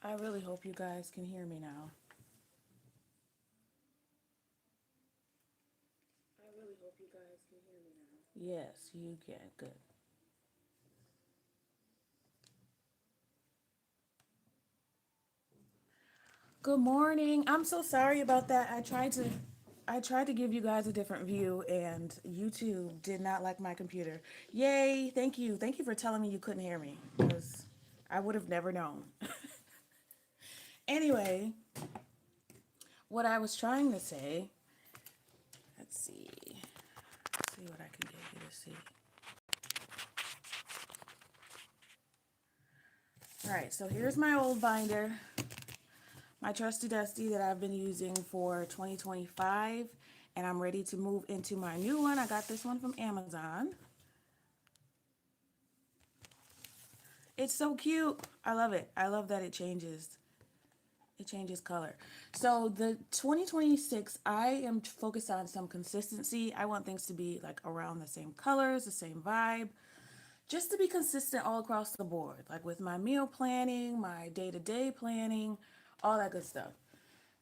I really hope you guys can hear me now. Yes, you can. Good. Good morning. I'm so sorry about that. I tried to give you guys a different view and YouTube did not like my computer. Yay, thank you. Thank you for telling me you couldn't hear me cuz I would have never known. Anyway, what I was trying to say, let's see. See what I can get you to see. All right, so here's my old binder. My trusty dusty that I've been using for 2025, and I'm ready to move into my new one. I got this one from Amazon. It's so cute. I love it. I love that it changes. It changes color. So the 2026, I am focused on some consistency. I want things to be like around the same colors, the same vibe, just to be consistent all across the board, like with my meal planning, my day-to-day planning, all that good stuff.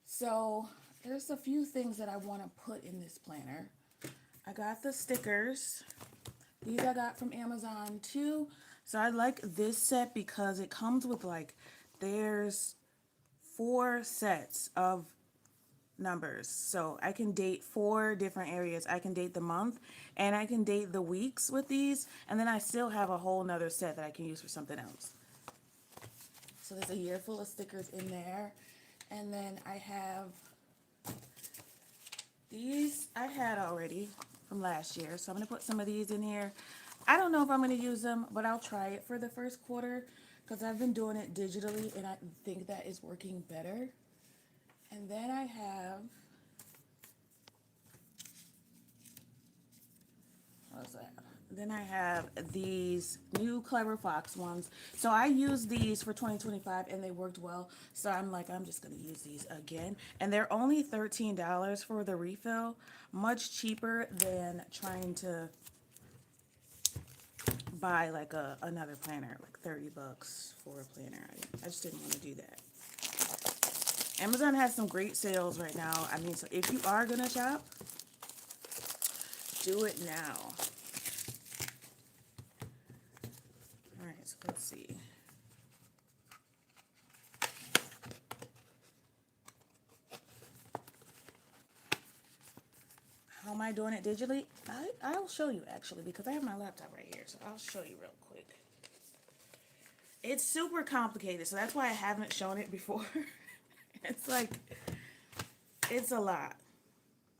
So there's a few things that I want to put in this planner. I got the stickers. These I got from Amazon too. So I like this set because it comes with like, there's 4 sets of numbers. So I can date 4 different areas. I can date the month and I can date the weeks with these. And then I still have a whole nother set that I can use for something else. So there's a year full of stickers in there. And then I have these I had already from last year. So I'm going to put some of these in here. I don't know if I'm going to use them, but I'll try it for the first quarter because I've been doing it digitally and I think that is working better. And then I have, what's that? Then I have these new Clever Fox ones. So I used these for 2025 and they worked well. So I'm like, I'm just going to use these again. And they're only $13 for the refill, much cheaper than trying to buy like another planner, like 30 bucks for a planner. I just didn't want to do that. Amazon has some great sales right now. I mean, so if you are going to shop, do it now. All right, so let's see. How am I doing it digitally? I'll show you actually because I have my laptop right here. So I'll show you real quick. It's super complicated. So that's why I haven't shown it before. It's like, it's a lot.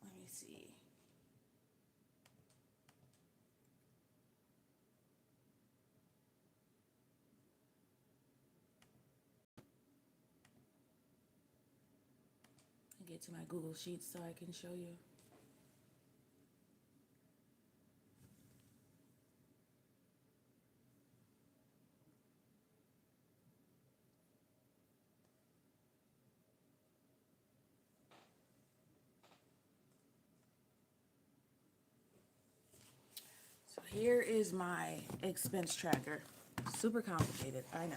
Let me see. I get to my Google Sheets so I can show you. So here is my expense tracker. Super complicated, I know.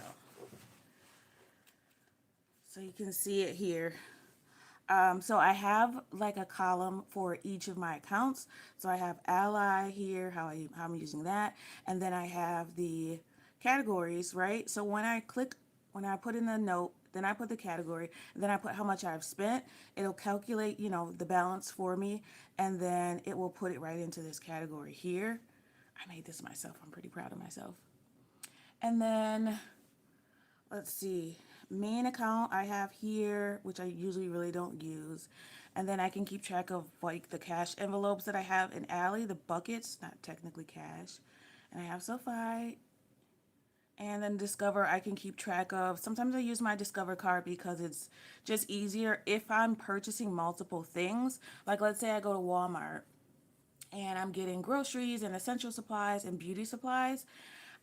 So you can see it here. So I have like a column for each of my accounts. So I have Ally here, how I'm using that. And then I have the categories, right? So when I put in the note, then I put the category, and then I put how much I've spent. It'll calculate, the balance for me, and then it will put it right into this category here. I made this myself. I'm pretty proud of myself. And then let's see, main account I have here, which I usually really don't use. And then I can keep track of like the cash envelopes that I have in Ally, the buckets, not technically cash. And I have SoFi. And then Discover, I can keep track of. Sometimes I use my Discover card because it's just easier if I'm purchasing multiple things. Like let's say I go to Walmart and I'm getting groceries and essential supplies and beauty supplies,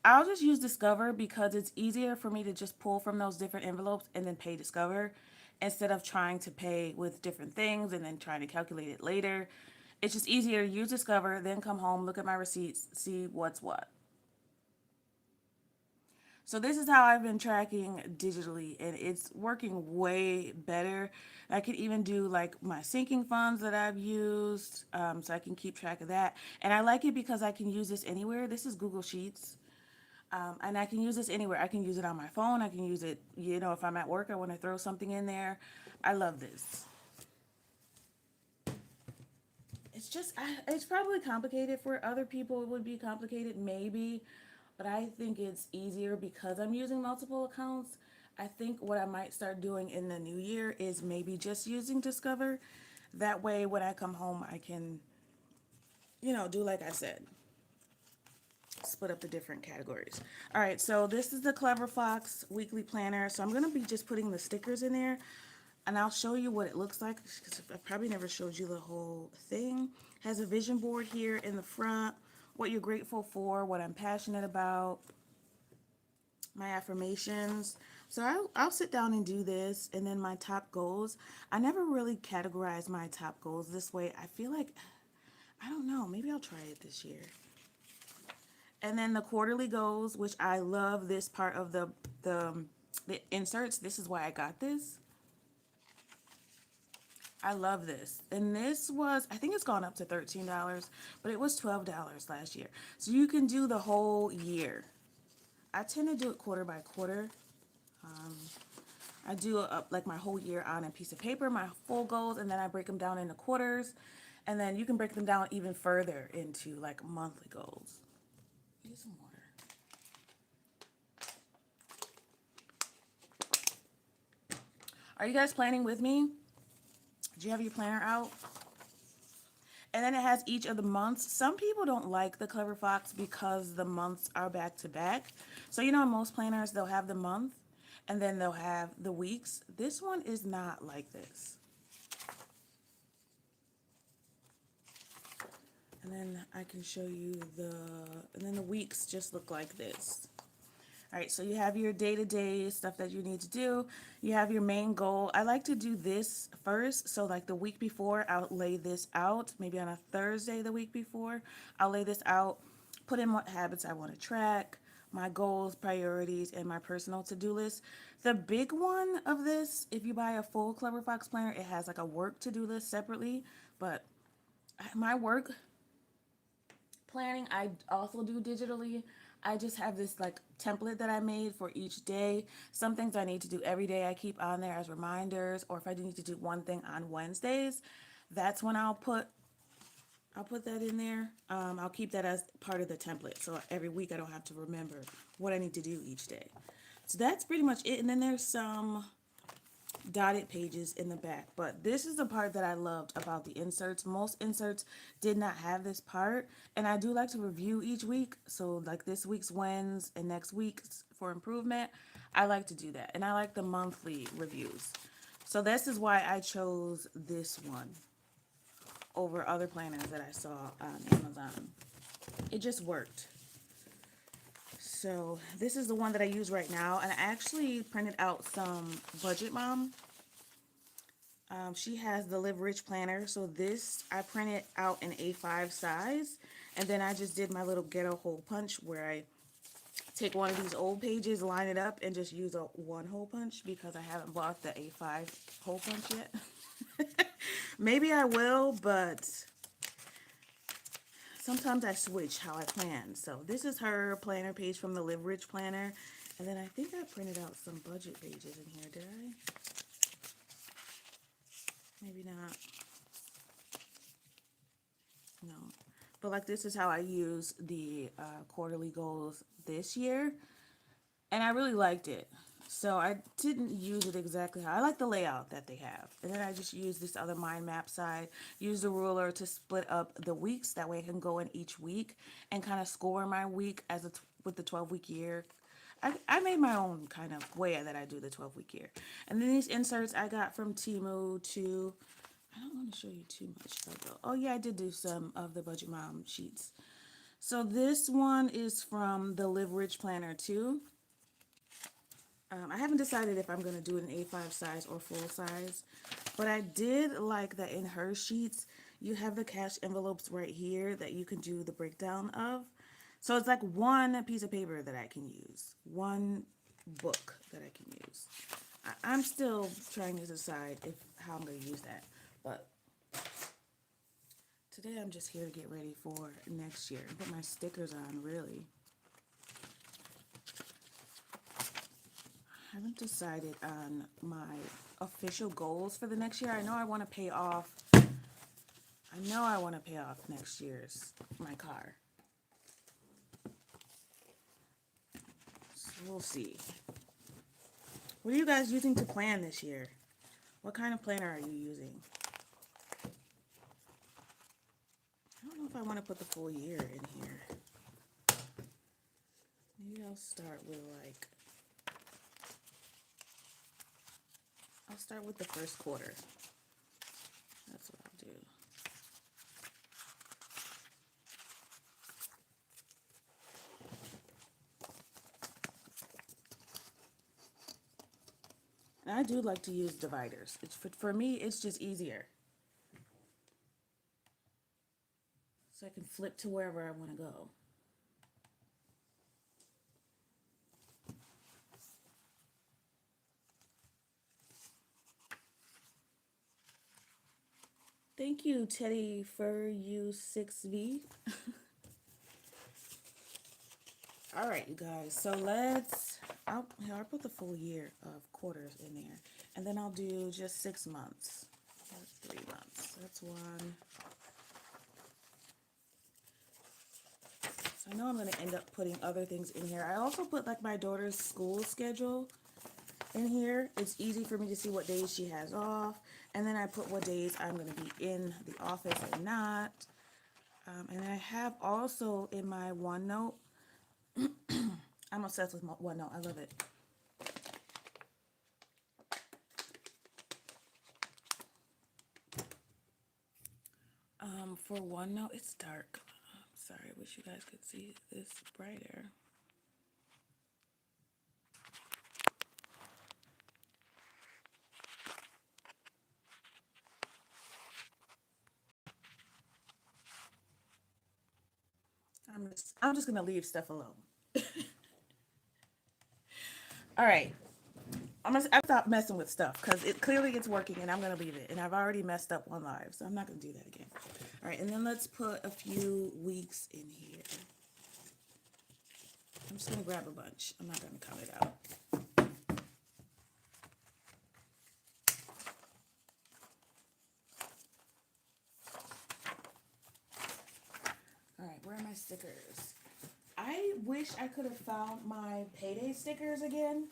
I'll just use Discover because it's easier for me to just pull from those different envelopes and then pay Discover instead of trying to pay with different things and then trying to calculate it later. It's just easier to use Discover, then come home, look at my receipts, see what's what. So this is how I've been tracking digitally, and it's working way better. I could even do like my sinking funds that I've used, so I can keep track of that. And I like it because I can use this anywhere. This is Google Sheets, and I can use this anywhere. I can use it on my phone. I can use it, if I'm at work, I want to throw something in there. I love this. It's probably complicated for other people. It would be complicated, maybe, but I think it's easier because I'm using multiple accounts. I think what I might start doing in the new year is maybe just using Discover. That way, when I come home, I can, do like I said, split up the different categories. All right, so this is the Clever Fox weekly planner. So I'm going to be just putting the stickers in there, and I'll show you what it looks like because I probably never showed you the whole thing. Has a vision board here in the front, what you're grateful for, what I'm passionate about, my affirmations. So I'll sit down and do this, and then my top goals. I never really categorize my top goals this way. I feel like, I don't know, maybe I'll try it this year. And then the quarterly goals, which I love this part of the inserts. This is why I got this. I love this. And this was, I think it's gone up to $13, but it was $12 last year. So you can do the whole year. I tend to do it quarter by quarter. I do like my whole year on a piece of paper, my full goals, and then I break them down into quarters. And then you can break them down even further into like monthly goals. Need some water. Are you guys planning with me? Do you have your planner out? And then it has each of the months. Some people don't like the Clever Fox because the months are back to back. So, in most planners, they'll have the month and then they'll have the weeks. This one is not like this. And then I can show you and then the weeks just look like this. All right, so you have your day-to-day stuff that you need to do. You have your main goal. I like to do this first. So like the week before, I'll lay this out. Maybe on a Thursday the week before, I'll lay this out, put in what habits I want to track, my goals, priorities, and my personal to-do list. The big one of this, if you buy a full Clever Fox planner, it has like a work to-do list separately. But my work planning I also do digitally. I just have this like template that I made for each day. Some things I need to do every day I keep on there as reminders, or if I need to do one thing on Wednesdays, that's when I'll put that in there. I'll keep that as part of the template, so every week I don't have to remember what I need to do each day. So that's pretty much it. And then there's some dotted pages in the back, but this is the part that I loved about the inserts. Most inserts did not have this part, and I do like to review each week. So like this week's wins and next week's for improvement, I like to do that, and I like the monthly reviews. So this is why I chose this one over other planners that I saw on Amazon. It just worked. So this is the one that I use right now, and I actually printed out some Budget Mom. She has the Live Rich planner, so this I printed out in A5 size, and then I just did my little ghetto hole punch where I take one of these old pages, line it up, and just use a one hole punch because I haven't bought the A5 hole punch yet. Maybe I will, but sometimes I switch how I plan. So this is her planner page from the Live Rich planner. And then I think I printed out some budget pages in here, did I? Maybe not. No. But like this is how I use the quarterly goals this year. And I really liked it. So I didn't use it exactly how I like the layout that they have. And then I just use this other mind map side, use the ruler to split up the weeks. That way I can go in each week and kind of score my week with the 12-week year. I made my own kind of way that I do the 12-week year. And then these inserts I got from Temu too. I don't want to show you too much though. Oh yeah, I did do some of the Budget Mom sheets. So this one is from the Live Rich planner too. I haven't decided if I'm going to do an A5 size or full size, but I did like that in her sheets, you have the cash envelopes right here that you can do the breakdown of. So it's like one piece of paper that I can use, one book that I can use. I'm still trying to decide if how I'm going to use that. But today I'm just here to get ready for next year and put my stickers on, really. I haven't decided on my official goals for the next year. I know I want to pay off. I know I want to pay off next year's my car. So we'll see. What are you guys using to plan this year? What kind of planner are you using? I don't know if I want to put the full year in here. Maybe I'll start with I'll start with the first quarter. That's what I'll do. And I do like to use dividers. For me, it's just easier. So I can flip to wherever I want to go. Thank you, Teddy, for you 6V. All right, you guys. So I'll put the full year of quarters in there. And then I'll do just 6 months. That's 3 months. That's one. So I know I'm going to end up putting other things in here. I also put like my daughter's school schedule in here. It's easy for me to see what days she has off. And then I put what days I'm going to be in the office and not. And I have also in my OneNote, I'm obsessed with OneNote. I love it. For OneNote, it's dark. I'm sorry, I wish you guys could see this brighter. I'm just gonna leave stuff alone. All right. I'm gonna stop messing with stuff because it clearly it's working and I'm gonna leave it. And I've already messed up one live, so I'm not gonna do that again. All right, and then let's put a few weeks in here. I'm just gonna grab a bunch. I'm not gonna count it out. All right, where are my stickers? I wish I could have found my payday stickers again.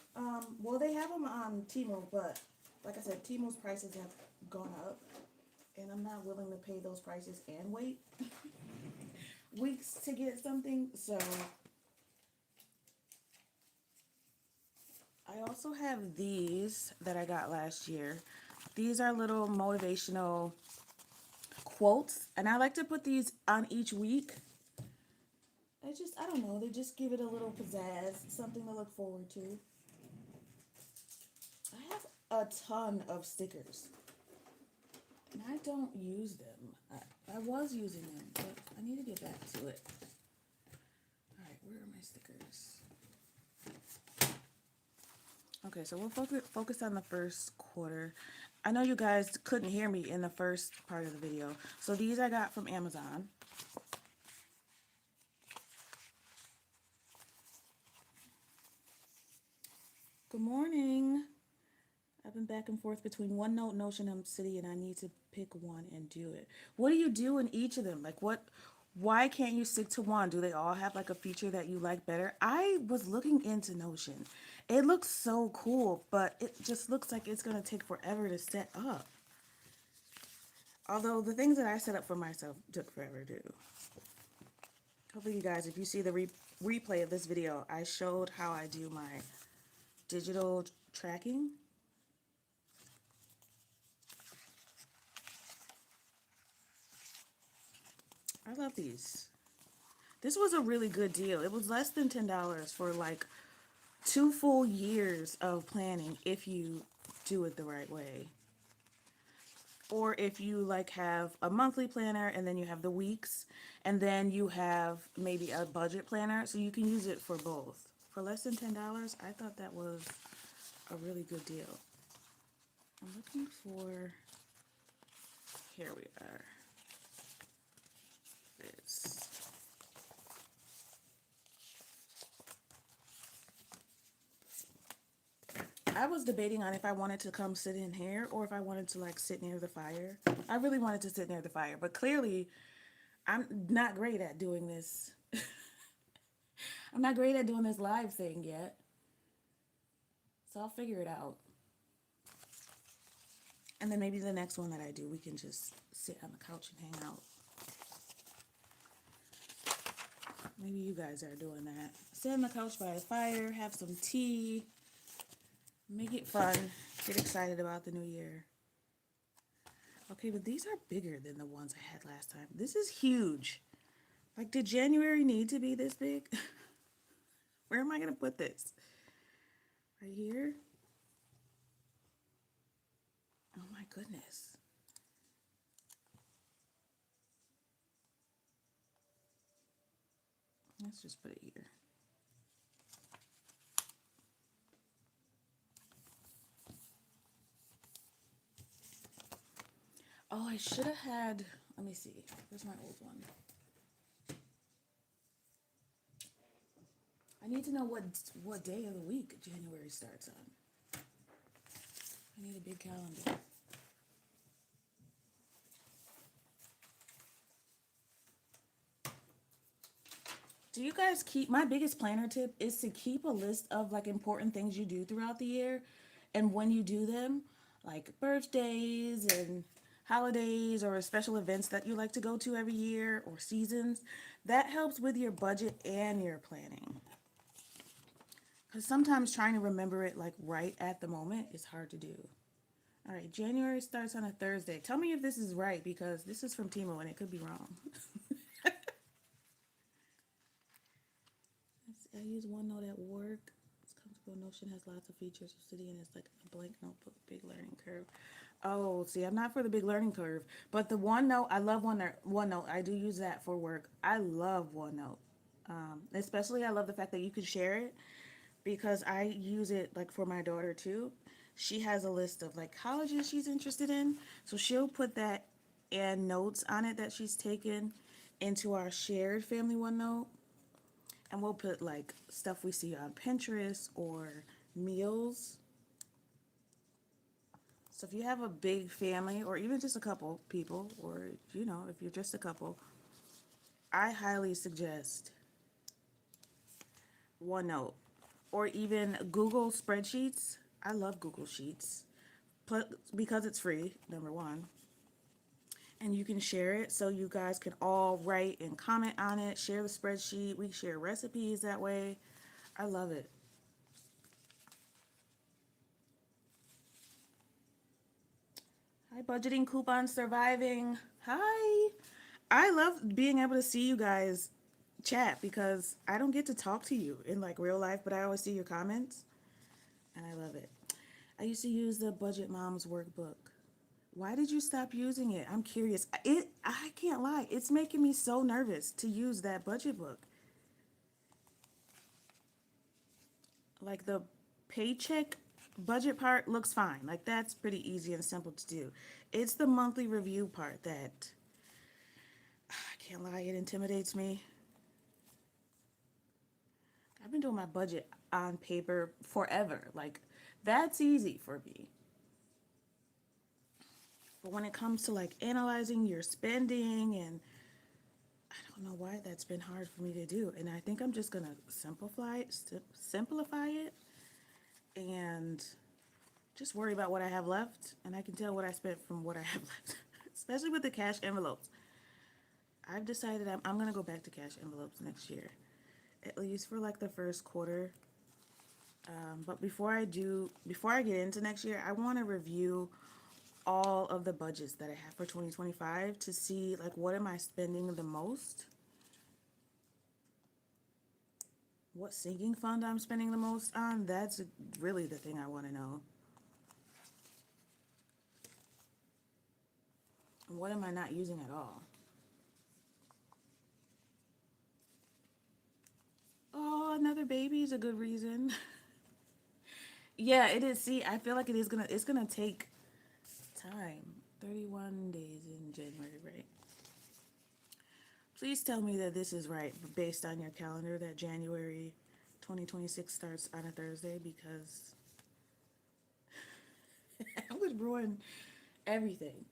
Well, they have them on Temu, but like I said, Temu's prices have gone up, and I'm not willing to pay those prices and wait weeks to get something. So I also have these that I got last year. These are little motivational quotes, and I like to put these on each week. I don't know, they just give it a little pizzazz, something to look forward to. I have a ton of stickers, and I don't use them. I was using them, but I need to get back to it. All right, where are my stickers? Okay, so we'll focus on the first quarter. I know you guys couldn't hear me in the first part of the video. So these I got from Amazon. Good morning. I've been back and forth between OneNote, Notion, and City, and I need to pick one and do it. What do you do in each of them? Like why can't you stick to one? Do they all have like a feature that you like better? I was looking into Notion. It looks so cool, but it just looks like it's going to take forever to set up. Although the things that I set up for myself took forever to do. Hopefully you guys, if you see the replay of this video, I showed how I do my digital tracking. I love these. This was a really good deal. It was less than $10 for like 2 full years of planning if you do it the right way. or if you like have a monthly planner and then you have the weeks and then you have maybe a budget planner, so you can use it for both. For less than $10, I thought that was a really good deal. I'm looking for, here we are. This. I was debating on if I wanted to come sit in here or if I wanted to like sit near the fire. I really wanted to sit near the fire, but clearly I'm not great at doing this. I'm not great at doing this live thing yet. So I'll figure it out. And then maybe the next one that I do, we can just sit on the couch and hang out. Maybe you guys are doing that. Sit on the couch by the fire, have some tea, make it fun, get excited about the new year. Okay, but these are bigger than the ones I had last time. This is huge. Like, did January need to be this big? Where am I going to put this? Right here? Oh my goodness. Let's just put it here. Oh, I should have had, let me see. Where's my old one? I need to know what day of the week January starts on. I need a big calendar. Do you guys keep, my biggest planner tip is to keep a list of like important things you do throughout the year and when you do them, like birthdays and holidays or special events that you like to go to every year or seasons. That helps with your budget and your planning. Because sometimes trying to remember it like right at the moment is hard to do. All right, January starts on a Thursday. Tell me if this is right because this is from Timo and it could be wrong. I use OneNote at work. It's comfortable. Notion has lots of features. Obsidian is like a blank notebook, big learning curve. Oh, see, I'm not for the big learning curve, but the OneNote, I love OneNote. OneNote, I do use that for work. I love OneNote. Especially, I love the fact that you can share it because I use it like for my daughter too. She has a list of like colleges she's interested in, so she'll put that and notes on it that she's taken into our shared family OneNote, and we'll put like stuff we see on Pinterest or meals. So if you have a big family or even just a couple people, or you know, if you're just a couple, I highly suggest OneNote or even Google Spreadsheets. I love Google Sheets because it's free, number one. And you can share it so you guys can all write and comment on it, share the spreadsheet. We share recipes that way. I love it. Hi, budgeting coupon surviving. Hi. I love being able to see you guys chat because I don't get to talk to you in like real life, but I always see your comments and I love it. I used to use the Budget Moms workbook. Why did you stop using it? I'm curious. I can't lie. It's making me so nervous to use that budget book. Like the paycheck budget part looks fine. Like that's pretty easy and simple to do. It's the monthly review part that I can't lie, it intimidates me. I've been doing my budget on paper forever. Like that's easy for me. But when it comes to like analyzing your spending, and I don't know why that's been hard for me to do. And I think I'm just gonna simplify it and just worry about what I have left, and I can tell what I spent from what I have left, especially with the cash envelopes. I've decided I'm gonna go back to cash envelopes next year, at least for like the first quarter. But before I get into next year, I want to review all of the budgets that I have for 2025 to see like what am I spending the most, what sinking fund I'm spending the most on. That's really the thing I want to know. What am I not using at all? Oh, another baby is a good reason. Yeah, it is. See, I feel like it's gonna take time. 31 days in January, right? Please tell me that this is right based on your calendar that January 2026 starts on a Thursday because I would ruin everything.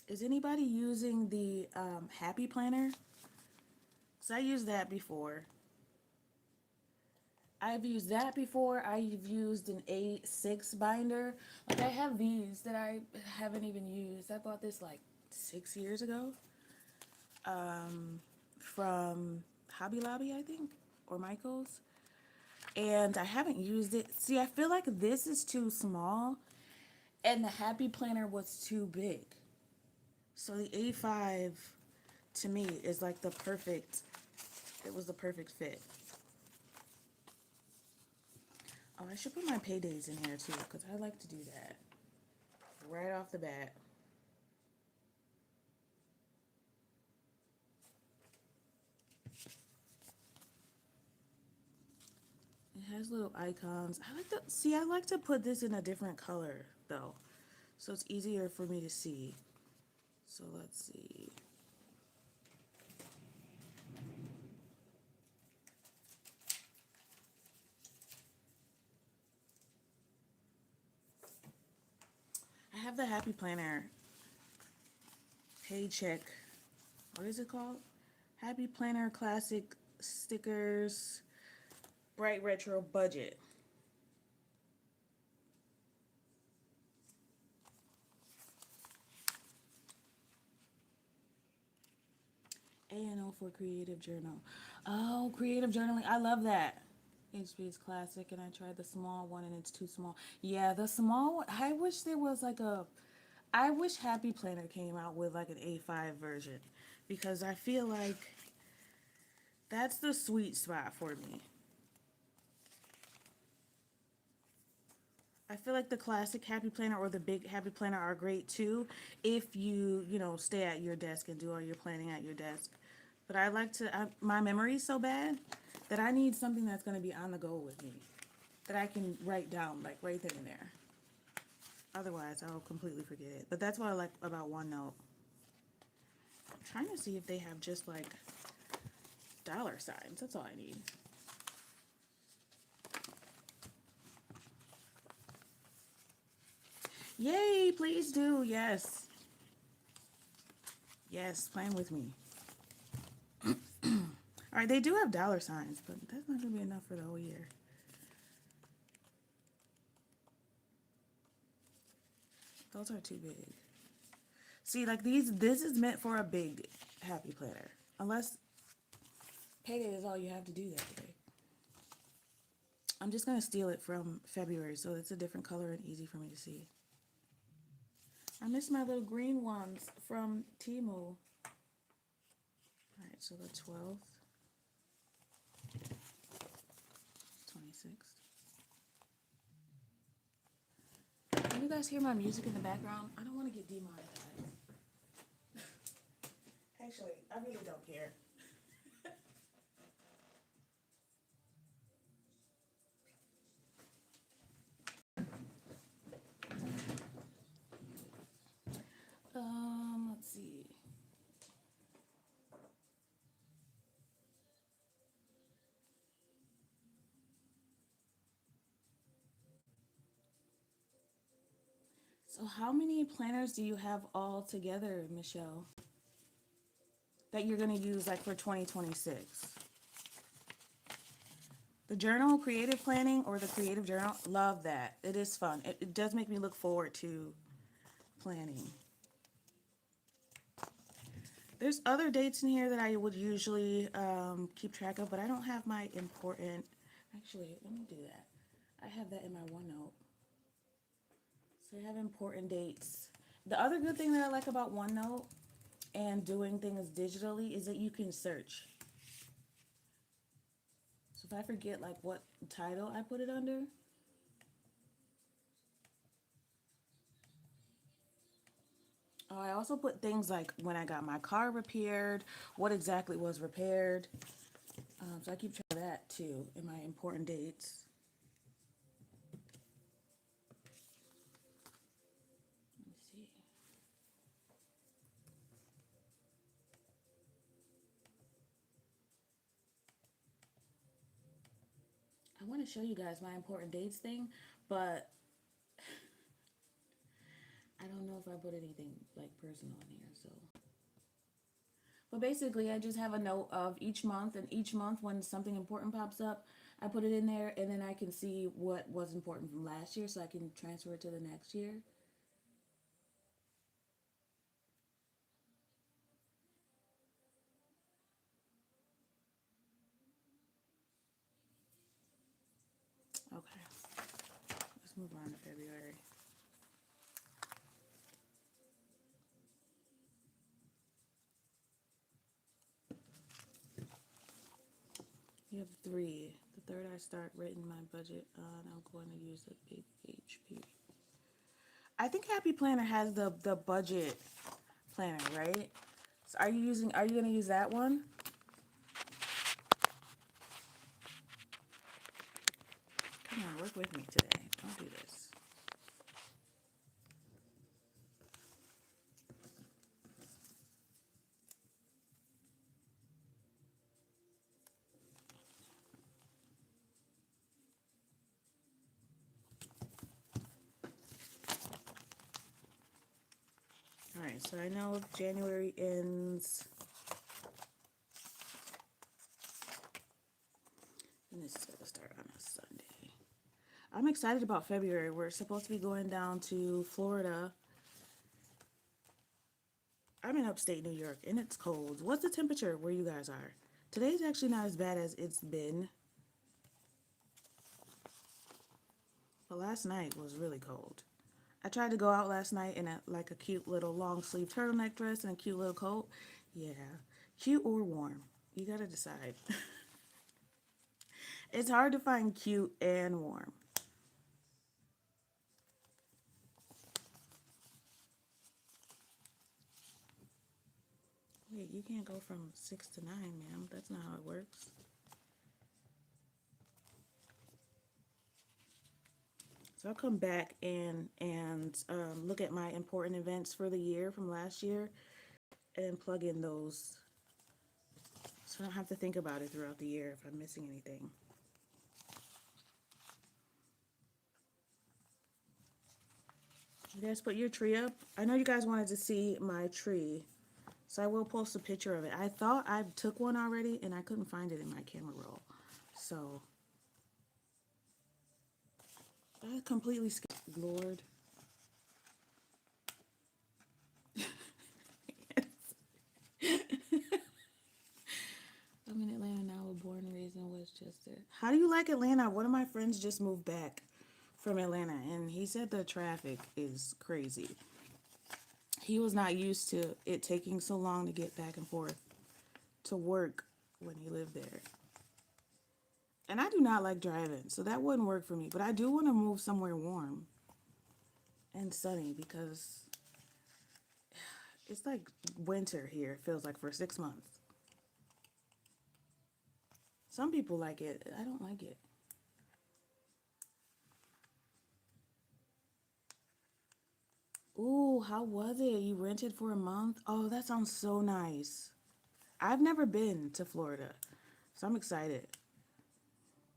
Is anybody using the Happy Planner? Because I used that before. I've used that before. I've used an A6 binder. Like I have these that I haven't even used. I bought this like 6 years ago from Hobby Lobby, I think, or Michael's. And I haven't used it. See, I feel like this is too small and the Happy Planner was too big. So the A5 to me is like it was the perfect fit. Oh, I should put my paydays in here too because I like to do that right off the bat. It has little icons. I like to put this in a different color though. So it's easier for me to see. So let's see. I have the Happy Planner paycheck. What is it called? Happy Planner Classic Stickers Bright Retro Budget. A&O for Creative Journal. Oh, creative journaling. I love that. HP's classic, and I tried the small one, and it's too small. Yeah, the small one. I wish there was like a. I wish Happy Planner came out with like an A5 version, because I feel like that's the sweet spot for me. I feel like the classic Happy Planner or the big Happy Planner are great too if you stay at your desk and do all your planning at your desk. But my memory's so bad that I need something that's going to be on the go with me that I can write down, like right then and there. Otherwise, I'll completely forget it. But that's what I like about OneNote. I'm trying to see if they have just like dollar signs. That's all I need. Yay, please do. Yes. Yes, plan with me. All right, they do have dollar signs, but that's not going to be enough for the whole year. Those are too big. See, like this is meant for a big Happy Planner. Unless payday is all you have to do that day. I'm just going to steal it from February, so it's a different color and easy for me to see. I miss my little green ones from Temu. All right, so the 12th, 26th. Can you guys hear my music in the background? I don't want to get demonetized. Actually, I really don't care. Let's see. So how many planners do you have all together, Michelle, that you're going to use like for 2026? The journal, creative planning, or the creative journal, love that. It is fun. It does make me look forward to planning. There's other dates in here that I would usually keep track of, but I don't have my important. Actually, let me do that. I have that in my OneNote. So I have important dates. The other good thing that I like about OneNote and doing things digitally is that you can search. So if I forget like what title I put it under, Oh, I also put things like when I got my car repaired, what exactly was repaired. So I keep track of that too in my important dates. Let me see. I want to show you guys my important dates thing, but I don't know if I put anything like personal in here, so. But basically, I just have a note of each month, and each month when something important pops up, I put it in there, and then I can see what was important from last year so I can transfer it to the next year. Okay, let's move on to February. You have three. The third, I start writing my budget on. I'm going to use a big HP. I think Happy Planner has the budget planner, right? So are you gonna use that one? Come on, work with me today. Don't do this. All right, so I know January ends, and this is gonna start on a Sunday. I'm excited about February. We're supposed to be going down to Florida. I'm in upstate New York, and it's cold. What's the temperature where you guys are? Today's actually not as bad as it's been, but last night was really cold. I tried to go out last night in a cute little long sleeve turtleneck dress and a cute little coat. Yeah, cute or warm. You gotta decide. It's hard to find cute and warm. Wait, you can't go from 6 to 9, ma'am. That's not how it works. So I'll come back and look at my important events for the year from last year and plug in those, so I don't have to think about it throughout the year if I'm missing anything. You guys put your tree up. I know you guys wanted to see my tree, so I will post a picture of it. I thought I took one already and I couldn't find it in my camera roll. So I completely skipped. Lord. I'm in Atlanta now, but born and raised in Westchester. How do you like Atlanta? One of my friends just moved back from Atlanta, and he said the traffic is crazy. He was not used to it taking so long to get back and forth to work when he lived there. And I do not like driving, so that wouldn't work for me. But I do want to move somewhere warm and sunny because it's like winter here, it feels like for 6 months. Some people like it. I don't like it. Ooh, how was it? You rented for a month? Oh, that sounds so nice. I've never been to Florida, so I'm excited.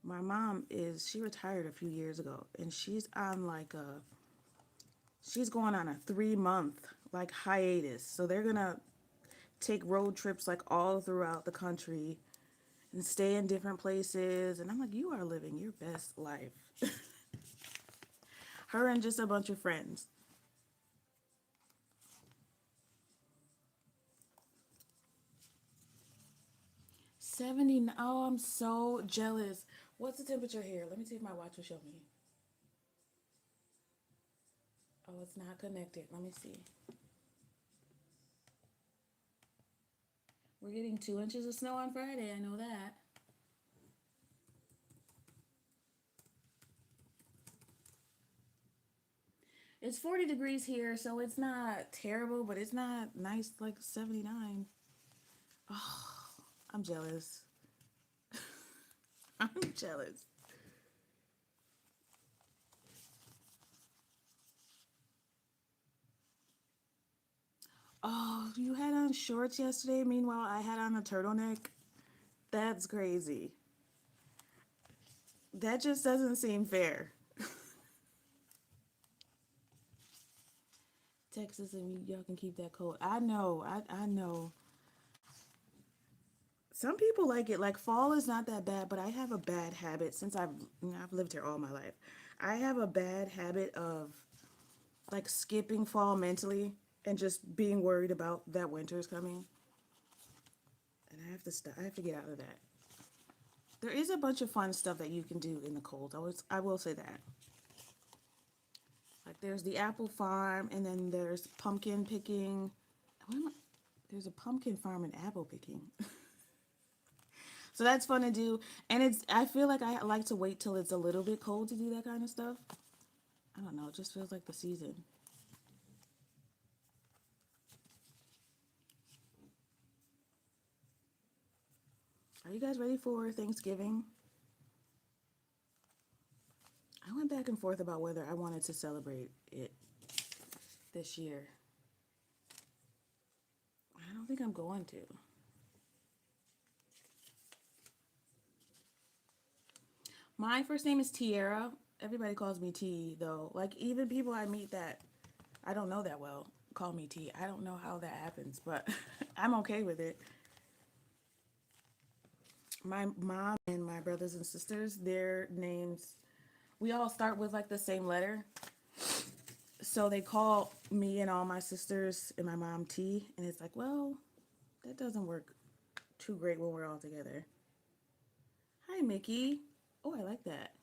My mom she retired a few years ago, and she's going on a 3 month like hiatus. So they're gonna take road trips like all throughout the country and stay in different places. And I'm like, you are living your best life. Her and just a bunch of friends. 70. Oh, I'm so jealous. What's the temperature here? Let me see if my watch will show me. Oh, it's not connected. Let me see. We're getting 2 inches of snow on Friday. I know that. It's 40 degrees here, so it's not terrible, but it's not nice like 79. Oh, I'm jealous. I'm jealous. Oh, you had on shorts yesterday. Meanwhile, I had on a turtleneck. That's crazy. That just doesn't seem fair. Texas and y'all can keep that cold. I know. I know. Some people like it. Like fall is not that bad, but I have a bad habit since I've lived here all my life. I have a bad habit of like skipping fall mentally and just being worried about that winter is coming. And I have to stop. I have to get out of that. There is a bunch of fun stuff that you can do in the cold. I will say that. Like there's the apple farm, and then there's pumpkin picking. There's a pumpkin farm and apple picking. So that's fun to do. And I feel like I like to wait till it's a little bit cold to do that kind of stuff. I don't know, it just feels like the season. Are you guys ready for Thanksgiving? I went back and forth about whether I wanted to celebrate it this year. I don't think I'm going to. My first name is Tiara. Everybody calls me T, though. Like, even people I meet that I don't know that well call me T. I don't know how that happens, but I'm okay with it. My mom and my brothers and sisters, their names, we all start with like the same letter. So they call me and all my sisters and my mom T. And it's like, well, that doesn't work too great when we're all together. Hi, Mickey. Oh, I like that.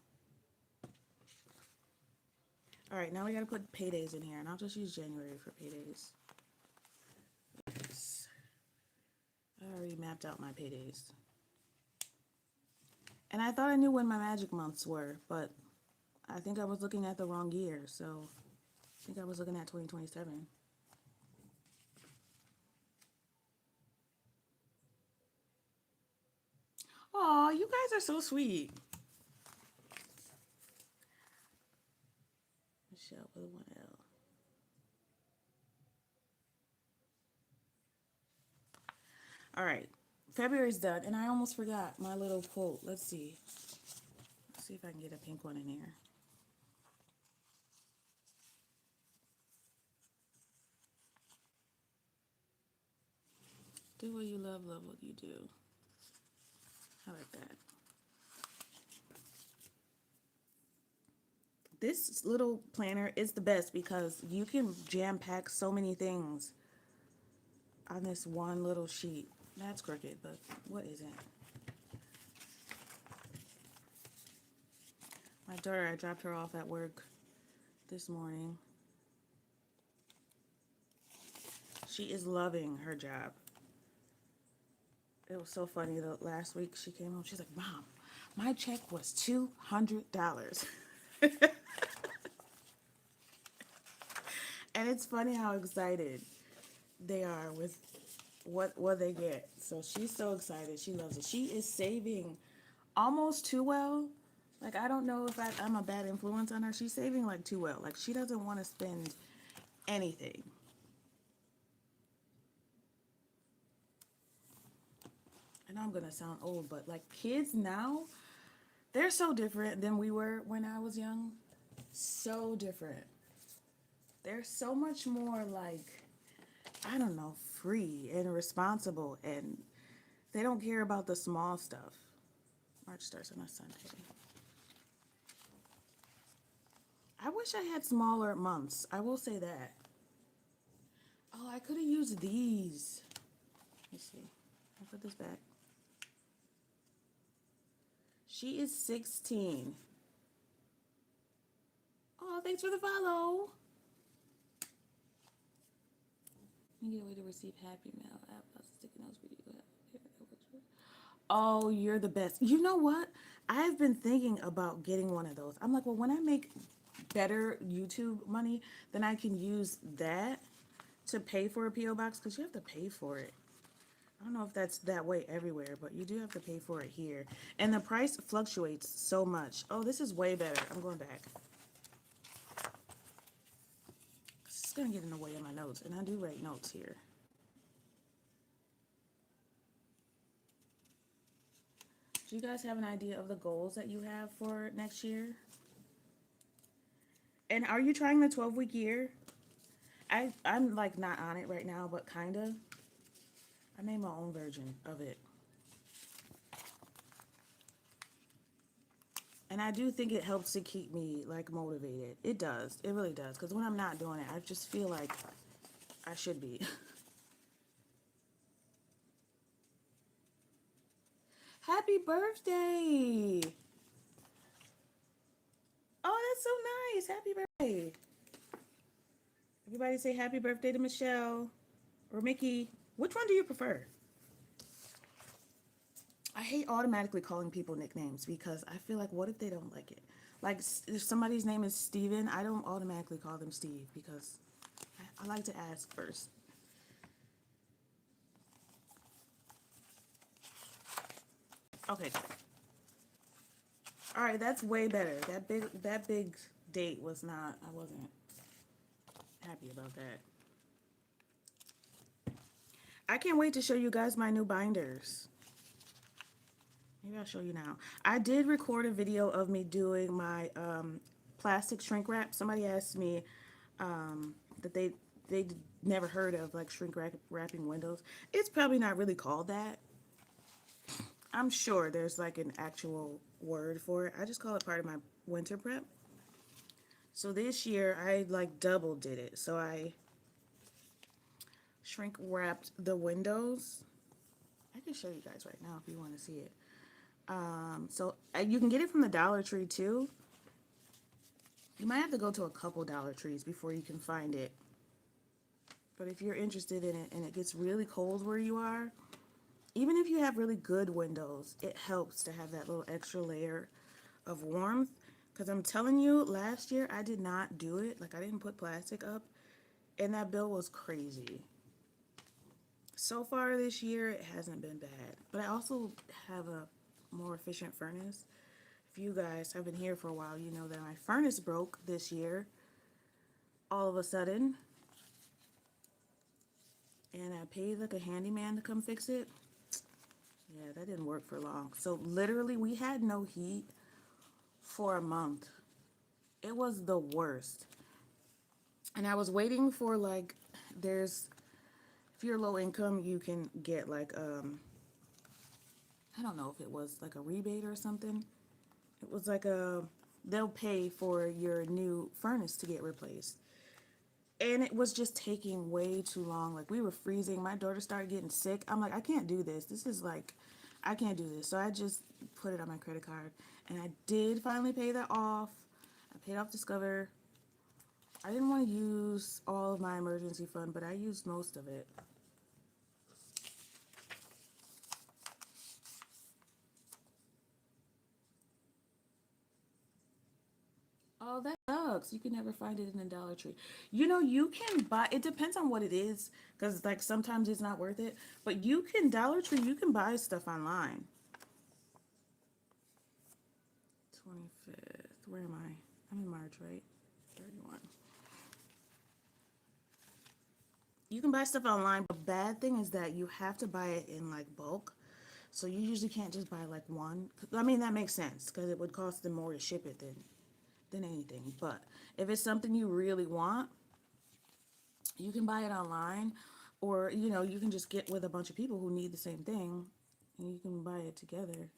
All right, now we gotta put paydays in here, and I'll just use January for paydays. I already mapped out my paydays. And I thought I knew when my magic months were, but I think I was looking at the wrong year, so I think I was looking at 2027. Aw, you guys are so sweet. Michelle with one L. All right, February's done, and I almost forgot my little quote. Let's see. Let's see if I can get a pink one in here. Do what you love what you do. I like that. This little planner is the best because you can jam pack so many things on this one little sheet. That's crooked, but what isn't? My daughter, I dropped her off at work this morning. She is loving her job. It was so funny. The last week she came home, she's like, "Mom, my check was $200." And it's funny how excited they are with what they get. So she's so excited. She loves it. She is saving almost too well. Like I don't know if I'm a bad influence on her. She's saving like too well. Like she doesn't want to spend anything. I know I'm gonna sound old, but like kids now, they're so different than we were when I was young. So different. They're so much more like, I don't know, free and responsible, and they don't care about the small stuff. March starts on a Sunday. I wish I had smaller months. I will say that. Oh, I could have used these. Let's see. I'll put this back. She is 16. Oh, thanks for the follow. You get a way to receive Happy Mail app plus sticky notes for you. Oh, you're the best. You know what? I've been thinking about getting one of those. I'm like, well, when I make better YouTube money, then I can use that to pay for a PO box, because you have to pay for it. I don't know if that's that way everywhere, but you do have to pay for it here. And the price fluctuates so much. Oh, this is way better. I'm going back. It's going to get in the way of my notes, and I do write notes here. Do you guys have an idea of the goals that you have for next year? And are you trying the 12-week year? I'm like not on it right now, but kind of. I made my own version of it. And I do think it helps to keep me like motivated. It does. It really does. Because when I'm not doing it, I just feel like I should be. Happy birthday! Oh, that's so nice. Happy birthday. Everybody say happy birthday to Michelle or Mickey. Which one do you prefer? I hate automatically calling people nicknames because I feel like, what if they don't like it? Like, if somebody's name is Steven, I don't automatically call them Steve because I like to ask first. Okay. All right, that's way better. That big date was not. I wasn't happy about that. I can't wait to show you guys my new binders. Maybe I'll show you now. I did record a video of me doing my plastic shrink wrap. Somebody asked me that they never heard of like wrapping windows. It's probably not really called that. I'm sure there's like an actual word for it. I just call it part of my winter prep. So this year I like double did it. So I shrink wrapped the windows. I can show you guys right now if you want to see it. So you can get it from the Dollar Tree too. You might have to go to a couple Dollar Trees before you can find it. But if you're interested in it and it gets really cold where you are, even if you have really good windows, it helps to have that little extra layer of warmth. Because I'm telling you, last year I did not do it. Like, I didn't put plastic up, and that bill was crazy. So far this year, it hasn't been bad. But I also have a more efficient furnace. If you guys have been here for a while, you know that my furnace broke this year all of a sudden. And I paid like a handyman to come fix it. Yeah, that didn't work for long. So literally, we had no heat for a month. It was the worst. And I was waiting for like, if you're low income, you can get like, I don't know if it was like a rebate or something. It was like they'll pay for your new furnace to get replaced. And it was just taking way too long. Like, we were freezing. My daughter started getting sick. I'm like, I can't do this. This is like, I can't do this. So I just put it on my credit card. And I did finally pay that off. I paid off Discover. I didn't want to use all of my emergency fund, but I used most of it. Oh, that sucks. You can never find it in a Dollar Tree. You know, you can buy, it depends on what it is, because like sometimes it's not worth it. But you can, Dollar Tree, you can buy stuff online. 25th. Where am I? I'm in March, right? 31. You can buy stuff online, but bad thing is that you have to buy it in like bulk. So you usually can't just buy like one. I mean, that makes sense because it would cost them more to ship it than anything. But if it's something you really want, you can buy it online, or you know, you can just get with a bunch of people who need the same thing and you can buy it together.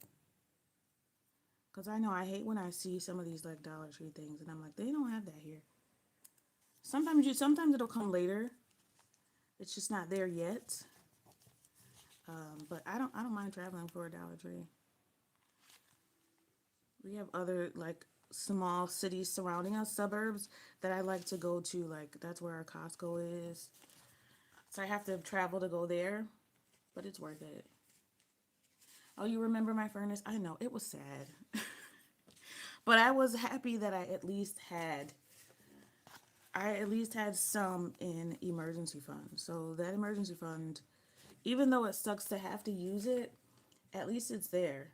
Because I know I hate when I see some of these like Dollar Tree things and I'm like, they don't have that here. Sometimes it'll come later. It's just not there yet. But I don't mind traveling for a Dollar Tree. We have other like small cities surrounding us, suburbs that I like to go to. Like, that's where our Costco is. So I have to travel to go there, but it's worth it. Oh, you remember my furnace? I know, it was sad. But I was happy that I at least had I at least had some in emergency fund. So that emergency fund, even though it sucks to have to use it, at least it's there.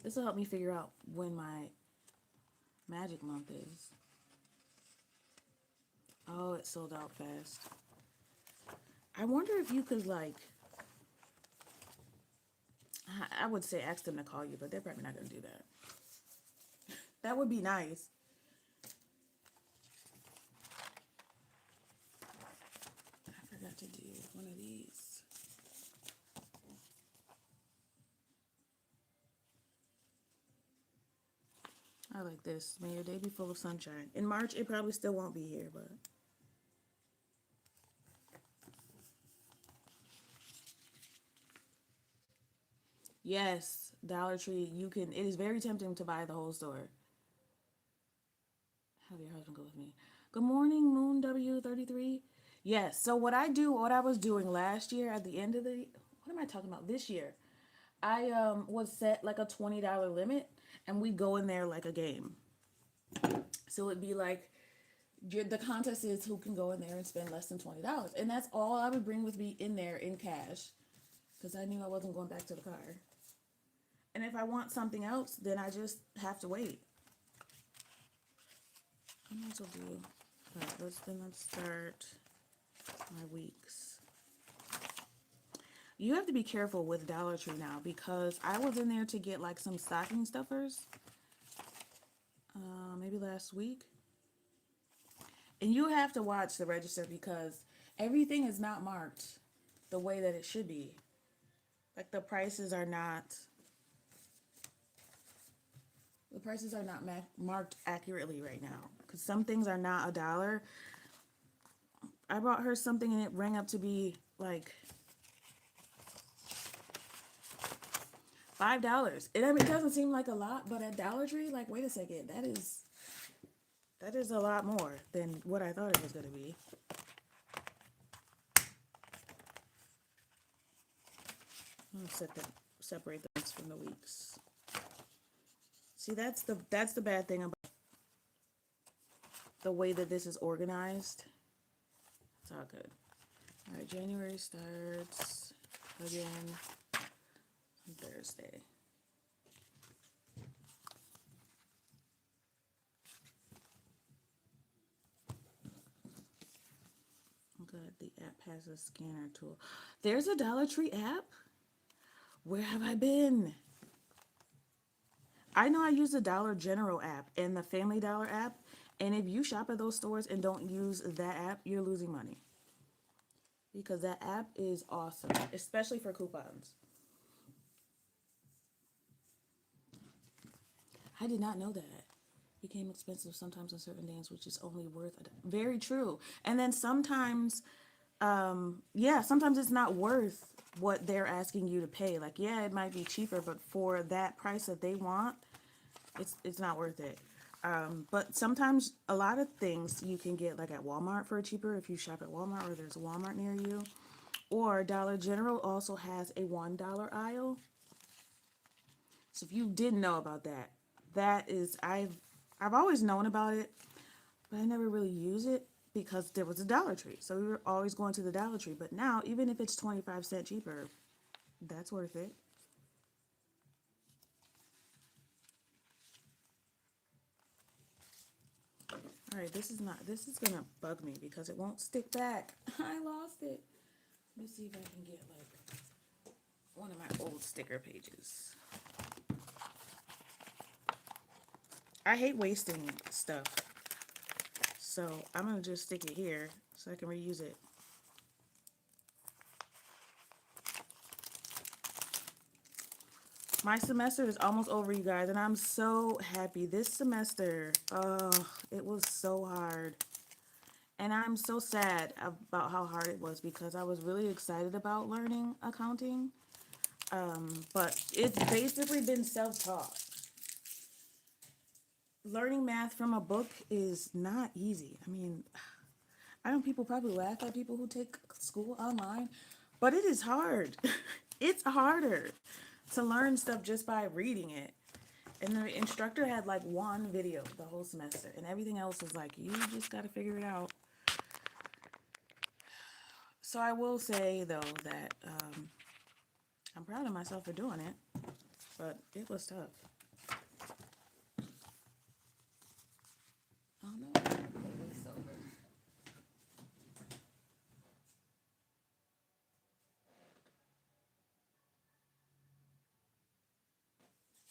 This will help me figure out when my magic month is. Oh, it sold out fast. I wonder if you could, like, I would say ask them to call you, but they're probably not going to do that. That would be nice. I forgot to do one of these. I like this. May your day be full of sunshine. In March, it probably still won't be here, but. Yes, Dollar Tree, you can, it is very tempting to buy the whole store. Have your husband go with me. Good morning, Moon W33. Yes, so what I was doing last year at the end of the, what am I talking about? This year, I was set like a $20 limit, and we go in there like a game. So it'd be like, the contest is who can go in there and spend less than $20, and that's all I would bring with me in there in cash, because I knew I wasn't going back to the car. And if I want something else, then I just have to wait. I might as well do. All right, let's start my weeks. You have to be careful with Dollar Tree now, because I was in there to get like some stocking stuffers, maybe last week. And you have to watch the register because everything is not marked the way that it should be. Like the prices are not marked accurately right now, because some things are not $1. I bought her something and it rang up to be like $5. I mean, it doesn't seem like a lot, but at Dollar Tree, like, wait a second, that is a lot more than what I thought it was gonna be. I'm gonna separate the months from the weeks. See, that's the bad thing about the way that this is organized. It's all good. All right, January starts again on Thursday. Good. The app has a scanner tool. There's a Dollar Tree app? Where have I been? I know I use the Dollar General app and the Family Dollar app, and if you shop at those stores and don't use that app, you're losing money. Because that app is awesome, especially for coupons. I did not know that. Became expensive sometimes on certain days, which is only worth it. Very true. And then sometimes, yeah, sometimes it's not worth what they're asking you to pay. Like, yeah, it might be cheaper, but for that price that they want, it's not worth it. But sometimes a lot of things you can get like at Walmart for cheaper if you shop at Walmart or there's a Walmart near you. Or Dollar General also has a $1 aisle. So if you didn't know about that, that is I've always known about it, but I never really use it because there was a Dollar Tree. So we were always going to the Dollar Tree. But now, even if it's 25 cents cheaper, that's worth it. All right, this is gonna bug me because it won't stick back. I lost it. Let me see if I can get like one of my old sticker pages. I hate wasting stuff. So I'm gonna just stick it here so I can reuse it. My semester is almost over, you guys, and I'm so happy. This semester, oh, it was so hard. And I'm so sad about how hard it was because I was really excited about learning accounting. But it's basically been self-taught. Learning math from a book is not easy. I mean, I know people probably laugh at people who take school online, But it is hard. It's harder to learn stuff just by reading it. And the instructor had like one video the whole semester, and everything else was like, you just got to figure it out. So I will say, though, that I'm proud of myself for doing it, but it was tough. Oh no.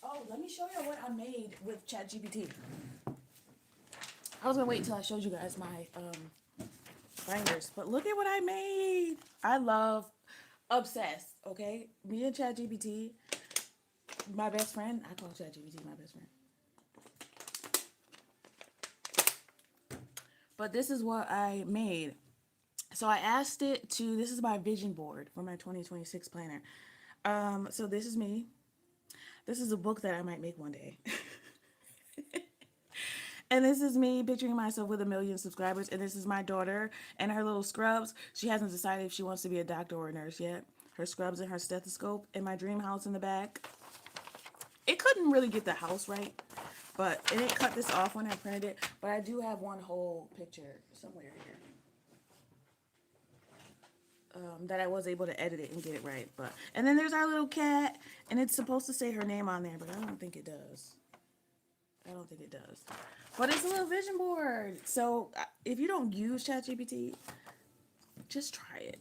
Oh, let me show you what I made with ChatGPT. I was gonna wait until I showed you guys my binders, but look at what I made. I love, obsessed. Okay, me and ChatGPT, my best friend. I call ChatGPT my best friend. But this is what I made. So I asked it to. This is my vision board for my 2026 planner. So this is me. This is a book that I might make one day. And this is me picturing myself with 1 million subscribers. And this is my daughter and her little scrubs. She hasn't decided if she wants to be a doctor or a nurse yet. Her scrubs and her stethoscope and my dream house in the back. It couldn't really get the house right, but and it cut this off when I printed it. But I do have one whole picture somewhere here that I was able to edit it and get it right. But and then there's our little cat, and it's supposed to say her name on there, but I don't think it does. I don't think it does. But it's a little vision board. So if you don't use ChatGPT, just try it.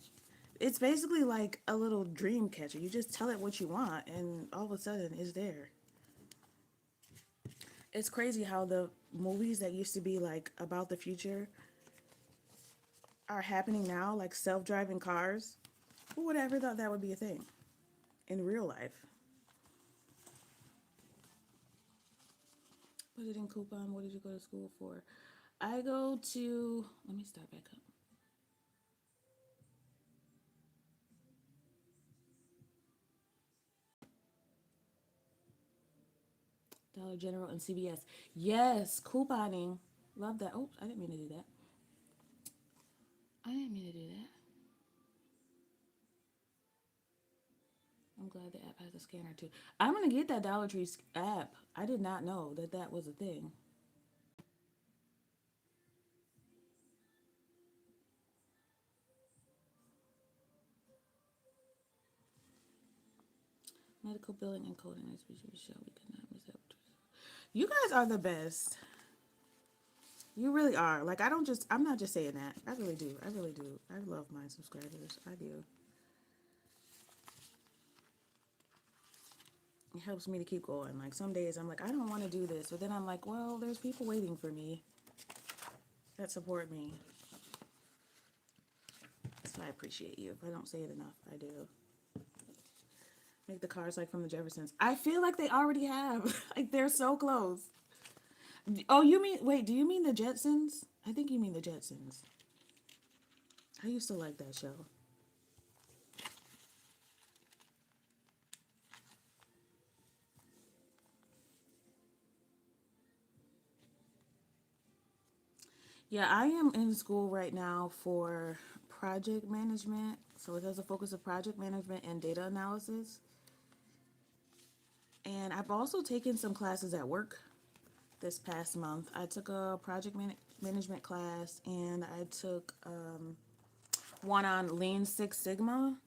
It's basically like a little dream catcher. You just tell it what you want, and all of a sudden it's there. It's crazy how the movies that used to be like about the future are happening now, like self-driving cars. Who would ever thought that would be a thing in real life? Put it in coupon. What did you go to school for? I go to, let me start back up. Dollar General and CVS. Yes, couponing. Love that. Oh, I didn't mean to do that. I didn't mean to do that. I'm glad the app has a scanner too. I'm gonna get that Dollar Tree app. I did not know that that was a thing. Medical billing and coding is Michelle. We cannot miss that. You guys are the best. You really are. Like I'm not just saying that. I really do. I really do. I love my subscribers. I do. It helps me to keep going. Like some days I'm like, I don't want to do this. But then I'm like, well, there's people waiting for me that support me. So I appreciate you. If I don't say it enough, I do. Make the cars like from the Jeffersons. I feel like they already have. Like they're so close. Oh, you mean, wait, do you mean the Jetsons? I think you mean the Jetsons. I used to like that show. Yeah, I am in school right now for project management. So it has a focus of project management and data analysis. And I've also taken some classes at work this past month. I took a management class and I took one on Lean Six Sigma.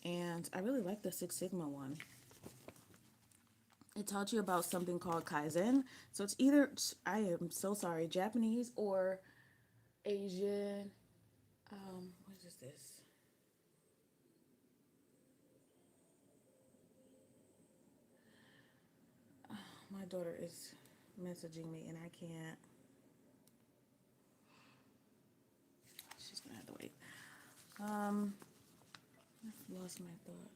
And I really like the Six Sigma one. It taught you about something called Kaizen. So it's either, I am so sorry, Japanese or Asian. What is this? My daughter is messaging me and I can't. She's gonna have to wait. I've lost my thought.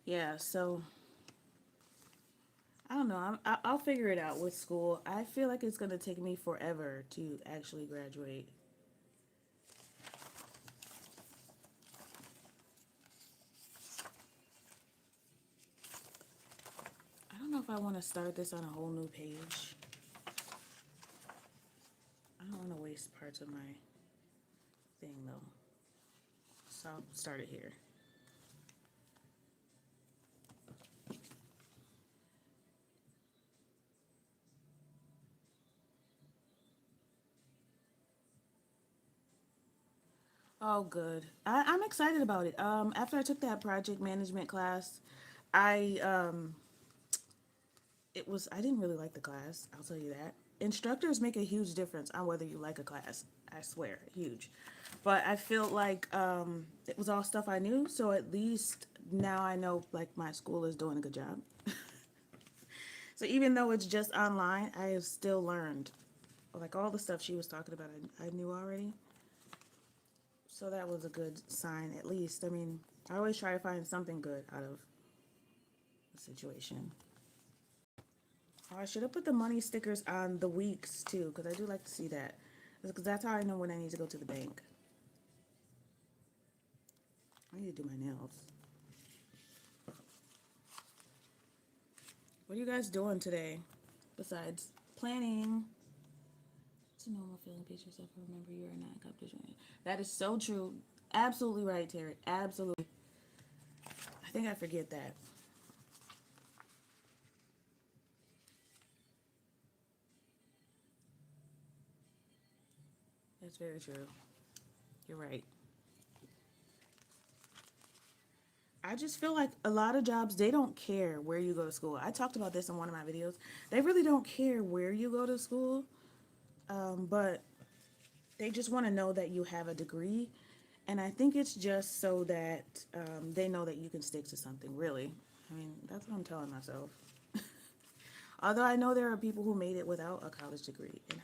Yeah, so I don't know. I'll figure it out with school. I feel like it's gonna take me forever to actually graduate. I want to start this on a whole new page. I don't want to waste parts of my thing though. So I'll start it here. Oh, good. I'm excited about it. After I took that project management class, I it was I didn't really like the class. I'll tell you that. Instructors make a huge difference on whether you like a class. I swear, huge. But I feel like it was all stuff I knew, so at least now I know like my school is doing a good job. So even though it's just online, I have still learned like all the stuff she was talking about. I knew already. So that was a good sign, at least. I mean, I always try to find something good out of the situation. Oh, I should have put the money stickers on the weeks too, because I do like to see that. Because that's how I know when I need to go to the bank. I need to do my nails. What are you guys doing today besides planning? It's a normal feeling. Pace yourself and remember you are not in competition. That is so true. Absolutely right, Terry. Absolutely. I think I forget that. That's very true. You're right. I just feel like a lot of jobs, they don't care where you go to school. I talked about this in one of my videos. They really don't care where you go to school, but they just want to know that you have a degree. And I think it's just so that they know that you can stick to something, really. I mean, that's what I'm telling myself. Although I know there are people who made it without a college degree. And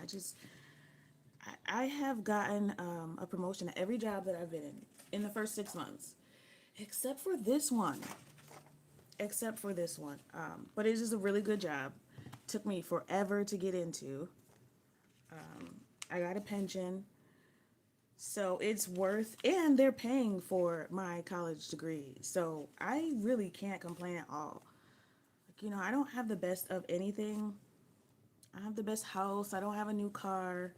I have gotten a promotion at every job that I've been in the first 6 months, except for this one. Except for this one. But it is a really good job. Took me forever to get into. I got a pension. So it's worth, and they're paying for my college degree. So I really can't complain at all. Like, I don't have the best of anything. I have the best house. I don't have a new car.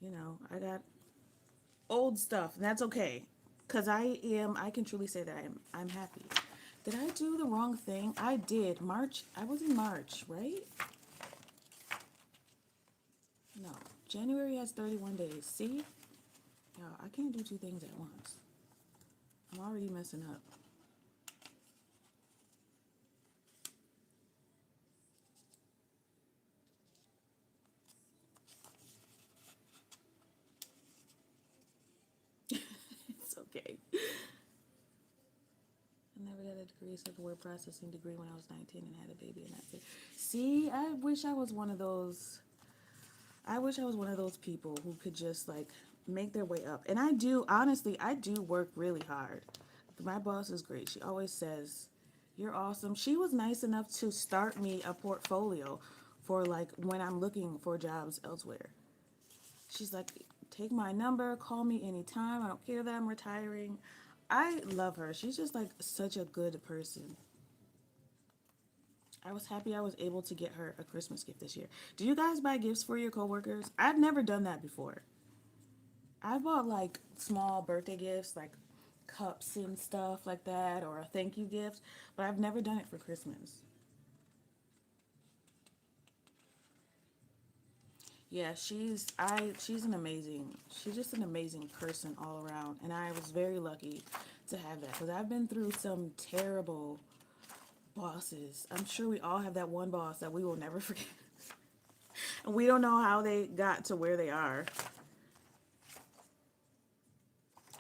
I got old stuff, and that's okay. Cause I can truly say that I'm happy. Did I do the wrong thing? I did. March, I was in March, right? No. January has 31 days. See? No, I can't do two things at once. I'm already messing up. It's okay. I never got a degree except a word processing degree when I was 19 and had a baby, and that's it. See, I wish I was one of those. I wish I was one of those people who could just like make their way up. And I do, honestly, I do work really hard. My boss is great. She always says, "You're awesome." She was nice enough to start me a portfolio for like when I'm looking for jobs elsewhere. She's like, "Take my number, call me anytime. I don't care that I'm retiring." I love her. She's just like such a good person. I was happy I was able to get her a Christmas gift this year. Do you guys buy gifts for your coworkers? I've never done that before. I bought like small birthday gifts, like cups and stuff like that, or a thank you gift, but I've never done it for Christmas. Yeah, she's an amazing, she's just an amazing person all around, and I was very lucky to have that because I've been through some terrible bosses. I'm sure we all have that one boss that we will never forget. And we don't know how they got to where they are.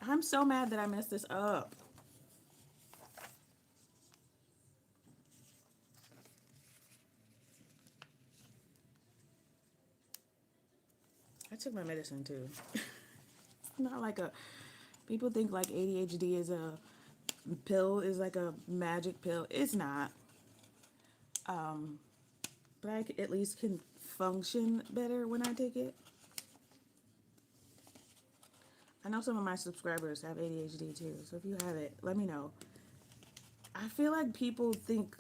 I'm so mad that I messed this up. I took my medicine too. It's not like a people think like ADHD is a pill is like a magic pill. It's not. But at least can function better when I take it. I know some of my subscribers have ADHD too, so if you have it, let me know. I feel like people think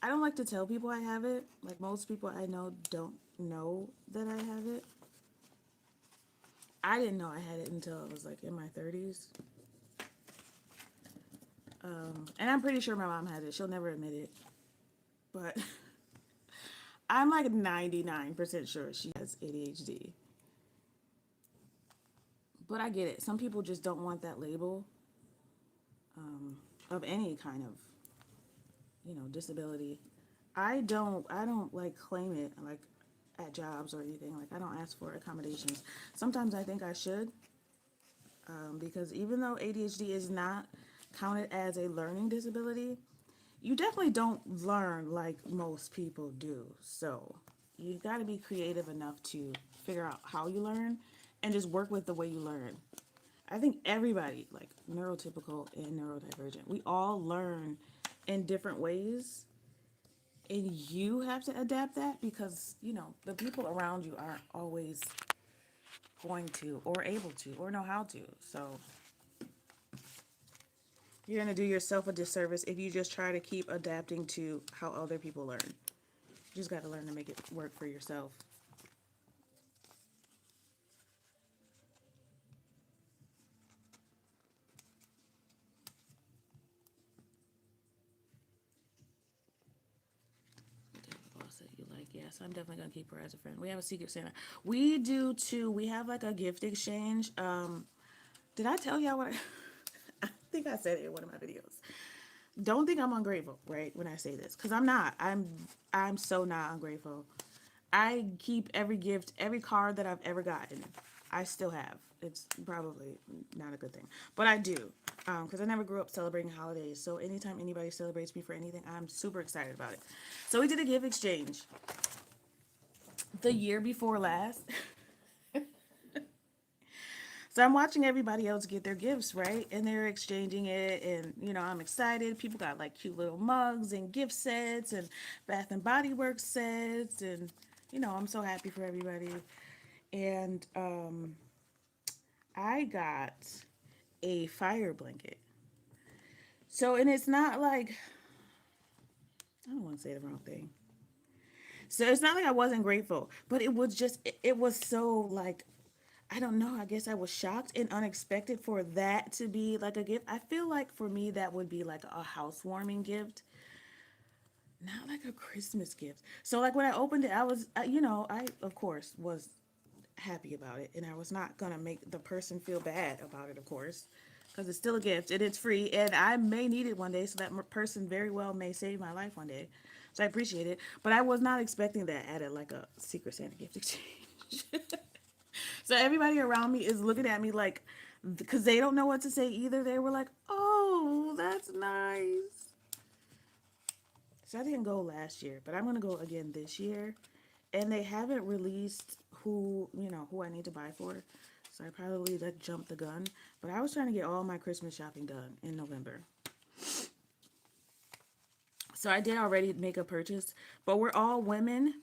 I don't like to tell people I have it. Like most people I know don't know that I have it. I didn't know I had it until I was like in my 30s. And I'm pretty sure my mom has it. She'll never admit it. But I'm like 99% sure she has ADHD. But I get it. Some people just don't want that label of any kind of, disability. I don't like claim it like at jobs or anything. Like I don't ask for accommodations. Sometimes I think I should, because even though ADHD is not counted as a learning disability, you definitely don't learn like most people do. So you got to be creative enough to figure out how you learn and just work with the way you learn. I think everybody, like neurotypical and neurodivergent, we all learn in different ways. And you have to adapt that because, the people around you aren't always going to or able to or know how to. So you're going to do yourself a disservice if you just try to keep adapting to how other people learn. You just got to learn to make it work for yourself. Boss that you like, yes, I'm definitely gonna keep her as a friend. We have a secret Santa. We do too. We have like a gift exchange. Did I tell y'all what? I think I said it in one of my videos. Don't think I'm ungrateful, right? When I say this, because I'm not. I'm so not ungrateful. I keep every gift, every card that I've ever gotten. I still have. It's probably not a good thing, but I do, because I never grew up celebrating holidays. So anytime anybody celebrates me for anything, I'm super excited about it. So we did a gift exchange the year before last. So I'm watching everybody else get their gifts, right? And they're exchanging it, and I'm excited. People got like cute little mugs and gift sets and Bath and Body Works sets, and I'm so happy for everybody. And I got a fire blanket. So, and it's not like, I don't want to say the wrong thing. So it's not like I wasn't grateful, but it was just it was so like, I don't know. I guess I was shocked and unexpected for that to be like a gift. I feel like for me that would be like a housewarming gift, not like a Christmas gift. So like when I opened it, I was, I of course was happy about it, and I was not gonna make the person feel bad about it, of course, because it's still a gift and it's free, and I may need it one day. So that person very well may save my life one day. So I appreciate it, but I was not expecting that at like a Secret Santa gift exchange. So everybody around me is looking at me like, because they don't know what to say either. They were like, "Oh, that's nice." So I didn't go last year, but I'm gonna go again this year. And they haven't released who I need to buy for. So I probably like jumped the gun. But I was trying to get all my Christmas shopping done in November. So I did already make a purchase, but we're all women.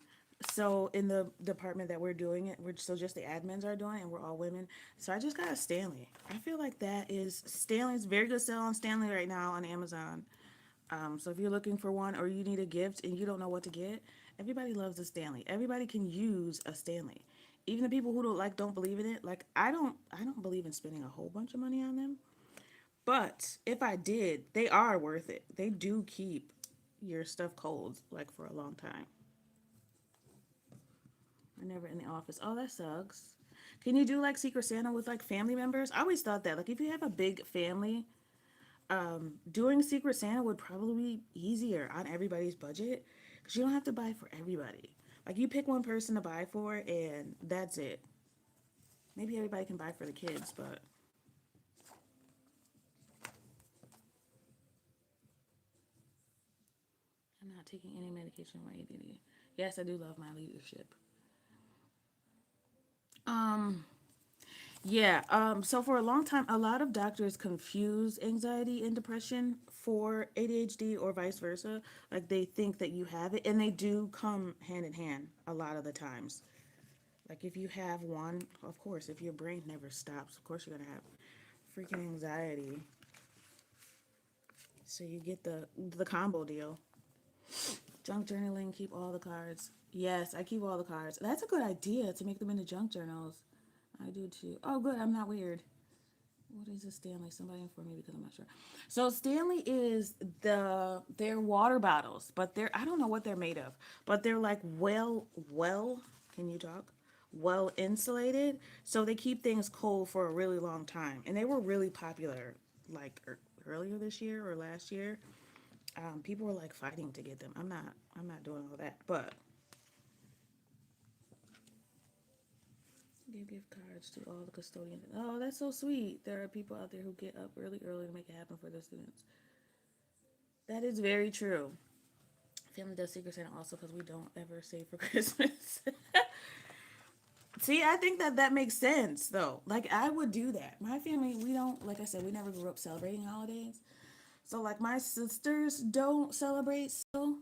So in the department that we're doing it, we're so just the admins are doing it, and we're all women. So I just got a Stanley. I feel like that is Stanley's very good sale on Stanley right now on Amazon. So if you're looking for one or you need a gift and you don't know what to get, everybody loves a Stanley. Everybody can use a Stanley. Even the people who don't believe in it. Like I don't believe in spending a whole bunch of money on them. But if I did, they are worth it. They do keep your stuff cold like for a long time. I'm never in the office. Oh, that sucks. Can you do like Secret Santa with like family members? I always thought that. Like if you have a big family, doing Secret Santa would probably be easier on everybody's budget because you don't have to buy for everybody. Like you pick one person to buy for and that's it. Maybe everybody can buy for the kids, but I'm not taking any medication for ADD. Yes, I do love my leadership. Um, Yeah, so for a long time, a lot of doctors confuse anxiety and depression for ADHD or vice versa. Like they think that you have it, and they do come hand in hand a lot of the times. Like if you have one, of course, if your brain never stops, of course you're gonna have freaking anxiety. So you get the combo deal. Junk journaling, keep all the cards. Yes, I keep all the cards. That's a good idea to make them into junk journals. I do too. Oh, good. I'm not weird. What is a Stanley? Somebody inform me because I'm not sure. So Stanley is they're water bottles, but they're I don't know what they're made of, but they're like can you talk? Well insulated, so they keep things cold for a really long time, and they were really popular like earlier this year or last year. People were like fighting to get them. I'm not doing all that, but give gift cards to all the custodians. Oh, that's so sweet. There are people out there who get up really early to make it happen for their students. That is very true. Family does Secret Santa also because we don't ever save for Christmas. See, I think that makes sense though. Like I would do that. My family, we don't, like I said, we never grew up celebrating holidays. So like my sisters don't celebrate still,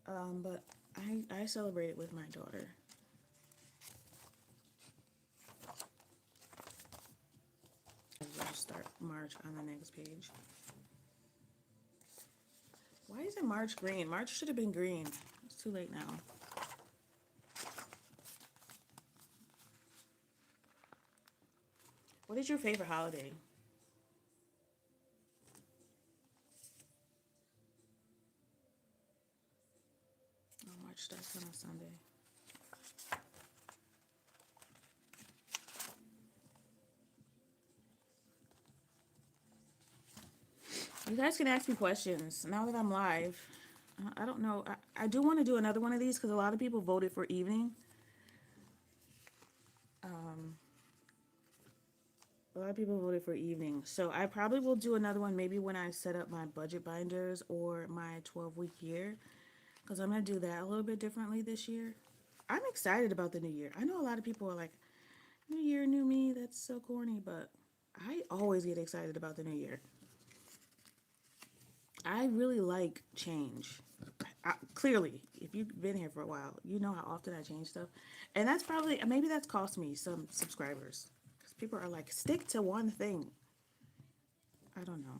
but I celebrate it with my daughter. We'll start March on the next page. Why is it March green? March should have been green. It's too late now. What is your favorite holiday? Oh, March starts on a Sunday. You guys can ask me questions now that I'm live. I don't know. I do want to do another one of these because a lot of people voted for evening. Um, a lot of people voted for evening. So I probably will do another one maybe when I set up my budget binders or my 12-week year because I'm going to do that a little bit differently this year. I'm excited about the new year. I know a lot of people are like, New Year, new me, that's so corny, but I always get excited about the new year. I really like change. Clearly, if you've been here for a while, you know how often I change stuff. And that's probably, maybe that's cost me some subscribers. Because people are like, stick to one thing. I don't know.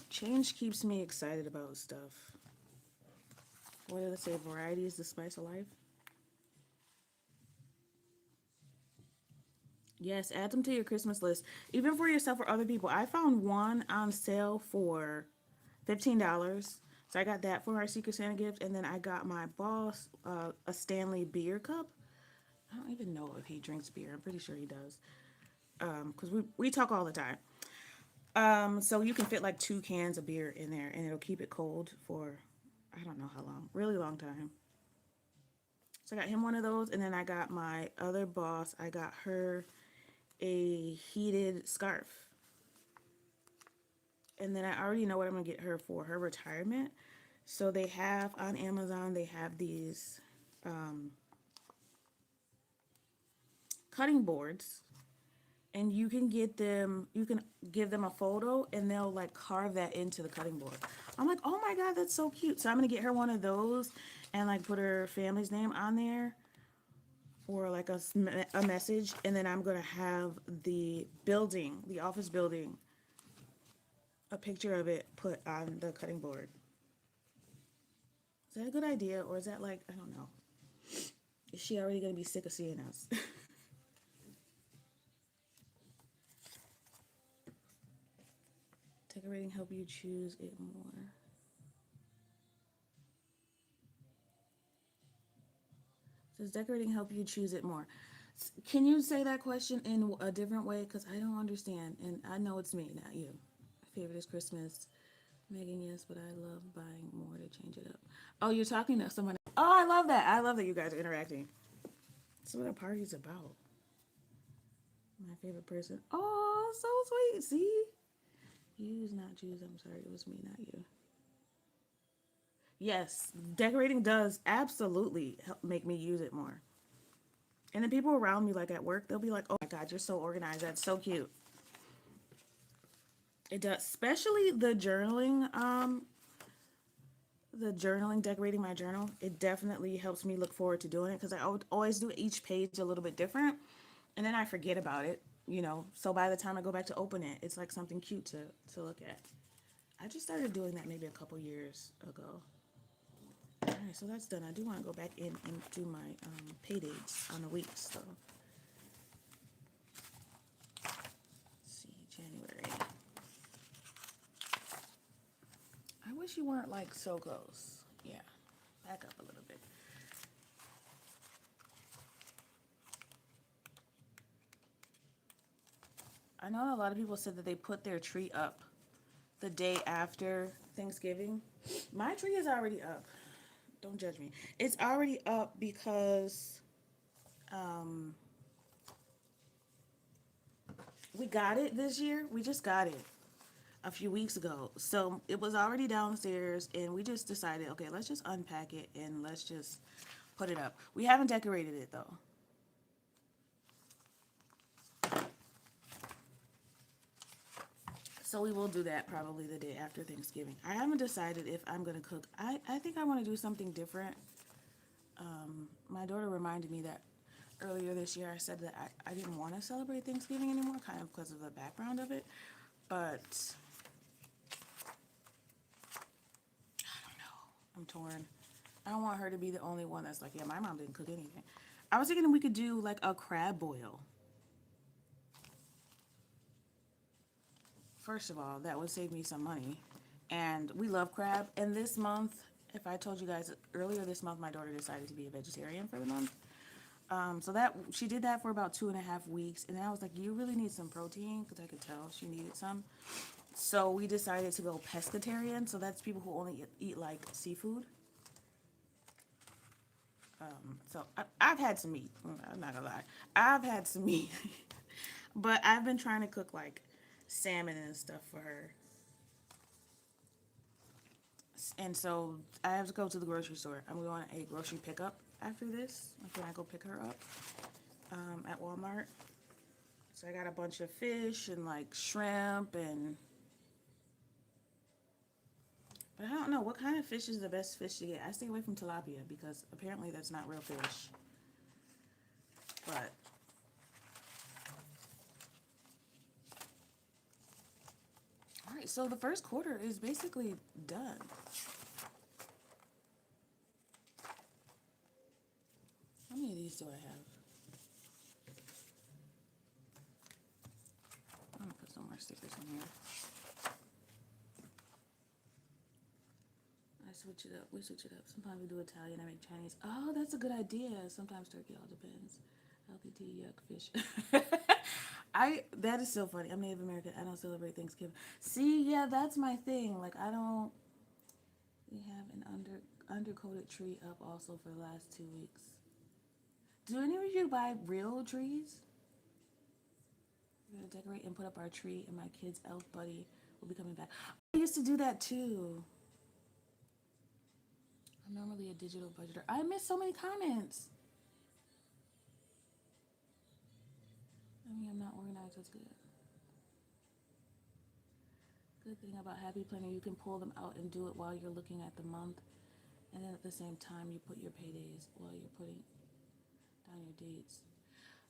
Change keeps me excited about stuff. What did I say? Variety is the spice of life? Yes, add them to your Christmas list. Even for yourself or other people. I found one on sale for $15. So I got that for our Secret Santa gift. And then I got my boss a Stanley beer cup. I don't even know if he drinks beer. I'm pretty sure he does. Because we talk all the time. So you can fit like 2 cans of beer in there and it'll keep it cold for I don't know how long. Really long time. So I got him one of those. And then I got my other boss, I got her a heated scarf. And then I already know what I'm gonna get her for her retirement. So they have on Amazon, they have these cutting boards, and you can get them. You can give them a photo, and they'll like carve that into the cutting board. I'm like, oh my god, that's so cute. So I'm gonna get her one of those, and like put her family's name on there, or like a message, and then I'm gonna have the building, the office building, a picture of it put on the cutting board. Is that a good idea, or is that like I don't know? Is she already gonna be sick of seeing us? Decorating help you choose it more. Does decorating help you choose it more? Can you say that question in a different way? Because I don't understand, and I know it's me, not you. My favorite is Christmas. Megan, yes, but I love buying more to change it up. Oh, you're talking to someone. Oh, I love that. I love that you guys are interacting. That's what a party's about. My favorite person. Oh, so sweet. See? Use, not choose. I'm sorry. It was me, not you. Yes, decorating does absolutely help make me use it more. And then people around me, like at work, they'll be like, oh my God, you're so organized. That's so cute. It does, especially the journaling, decorating my journal. It definitely helps me look forward to doing it because I would always do each page a little bit different. And then I forget about it, you know. So by the time I go back to open it, it's like something cute to look at. I just started doing that maybe a couple years ago. All right, so that's done. I do want to go back in and do my pay dates on the weeks. So, let's see, January. I wish you weren't like so close. Yeah, back up a little bit. I know a lot of people said that they put their tree up the day after Thanksgiving. My tree is already up. Don't judge me. It's already up because we got it this year. We just got it a few weeks ago. So it was already downstairs, and we just decided, okay, let's just unpack it and let's just put it up. We haven't decorated it though. So we will do that probably the day after Thanksgiving. I haven't decided if I'm going to cook. I think I want to do something different. My daughter reminded me that earlier this year I said that I didn't want to celebrate Thanksgiving anymore, kind of because of the background of it. But I don't know. I'm torn. I don't want her to be the only one that's like, yeah, my mom didn't cook anything. I was thinking we could do like a crab boil. First of all, that would save me some money. And we love crab. And this month, if I told you guys earlier this month, my daughter decided to be a vegetarian for the month. So that she did that for about 2.5 weeks. And then I was like, you really need some protein, because I could tell she needed some. So we decided to go pescatarian. So that's people who only eat like seafood. So I've had some meat. I'm not gonna lie. I've had some meat. But I've been trying to cook like salmon and stuff for her. And so I have to go to the grocery store. I'm going a grocery pickup after this. When I go pick her up at Walmart. So I got a bunch of fish and like shrimp and... But I don't know, what kind of fish is the best fish to get? I stay away from tilapia because apparently that's not real fish. But... Alright, so the first quarter is basically done. How many of these do I have? I'm gonna put some more stickers in here. I switch it up. We switch it up. Sometimes we do Italian. I make Chinese. Oh, that's a good idea. Sometimes turkey. All depends. LPT, yuck, fish. That is so funny. I'm Native American. I don't celebrate Thanksgiving. See, yeah, that's my thing. Like, I don't... We have an undercoated tree up also for the last 2 weeks. Do any of you buy real trees? We're gonna decorate and put up our tree, and my kid's elf buddy will be coming back. I used to do that too. I'm normally a digital budgeter. I missed so many comments. I mean, I'm not organized. That's good. Good thing about Happy Planner, you can pull them out and do it while you're looking at the month. And then at the same time, you put your paydays while you're putting down your dates.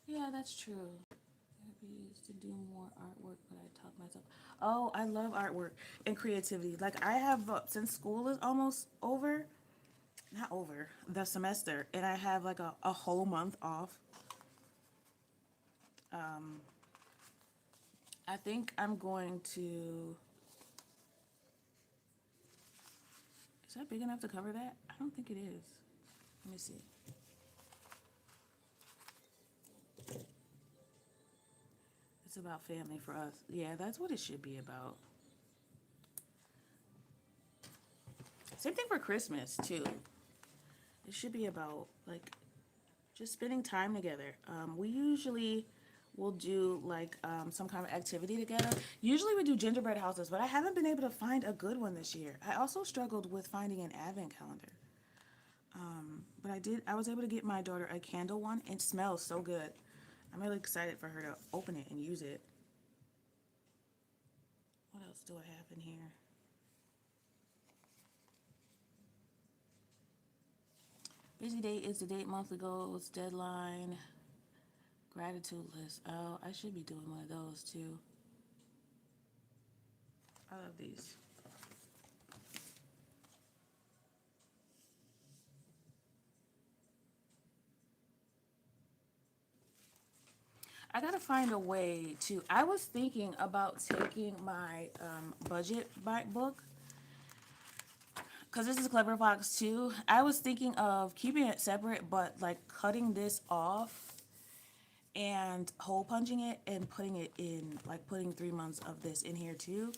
Yeah, that's true. Therapy is to do more artwork, but I talk myself. Oh, I love artwork and creativity. Like, I have, since school is almost over, not over, the semester, and I have like a whole month off. I think I'm going to... Is that big enough to cover that? I don't think it is. Let me see. It's about family for us. Yeah, that's what it should be about. Same thing for Christmas, too. It should be about, like, just spending time together. We usually will do, like, some kind of activity together. Usually we do gingerbread houses, but I haven't been able to find a good one this year. I also struggled with finding an advent calendar. But I was able to get my daughter a candle one. It smells so good. I'm really excited for her to open it and use it. What else do I have in here? Busy date is the date, monthly goals, deadline, gratitude list. Oh, I should be doing one of those too. I love these. I gotta find a way to. I was thinking about taking my budget book, because this is Clever Fox too. I was thinking of keeping it separate, but like cutting this off and hole punching it and putting it in, like putting 3 months of this in here too.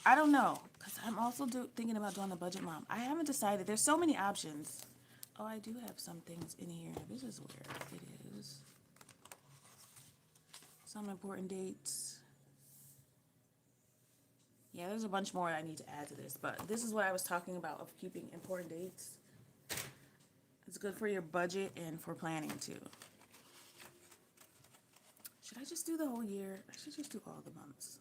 I don't know, because I'm also thinking about doing the budget mom. I haven't decided. There's so many options. Oh, I do have some things in here. This is where it is. Some important dates. Yeah, there's a bunch more I need to add to this, but this is what I was talking about, of keeping important dates. It's good for your budget and for planning too. Should I just do the whole year? I should just do all the months.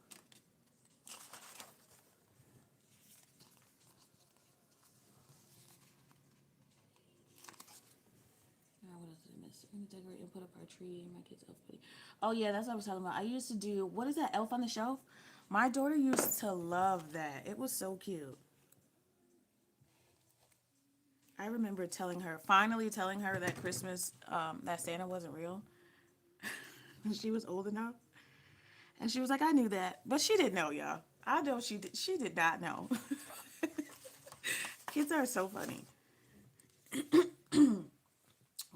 What else did I miss? I'm gonna decorate and put up our tree. My kids' elf putty. Oh yeah, that's what I was talking about. I used to do, what is that, Elf on the Shelf? My daughter used to love that. It was so cute. I remember finally telling her that Christmas, that Santa wasn't real. She was old enough. And she was like, I knew that. But she didn't know, y'all. I know she did not know. Kids are so funny.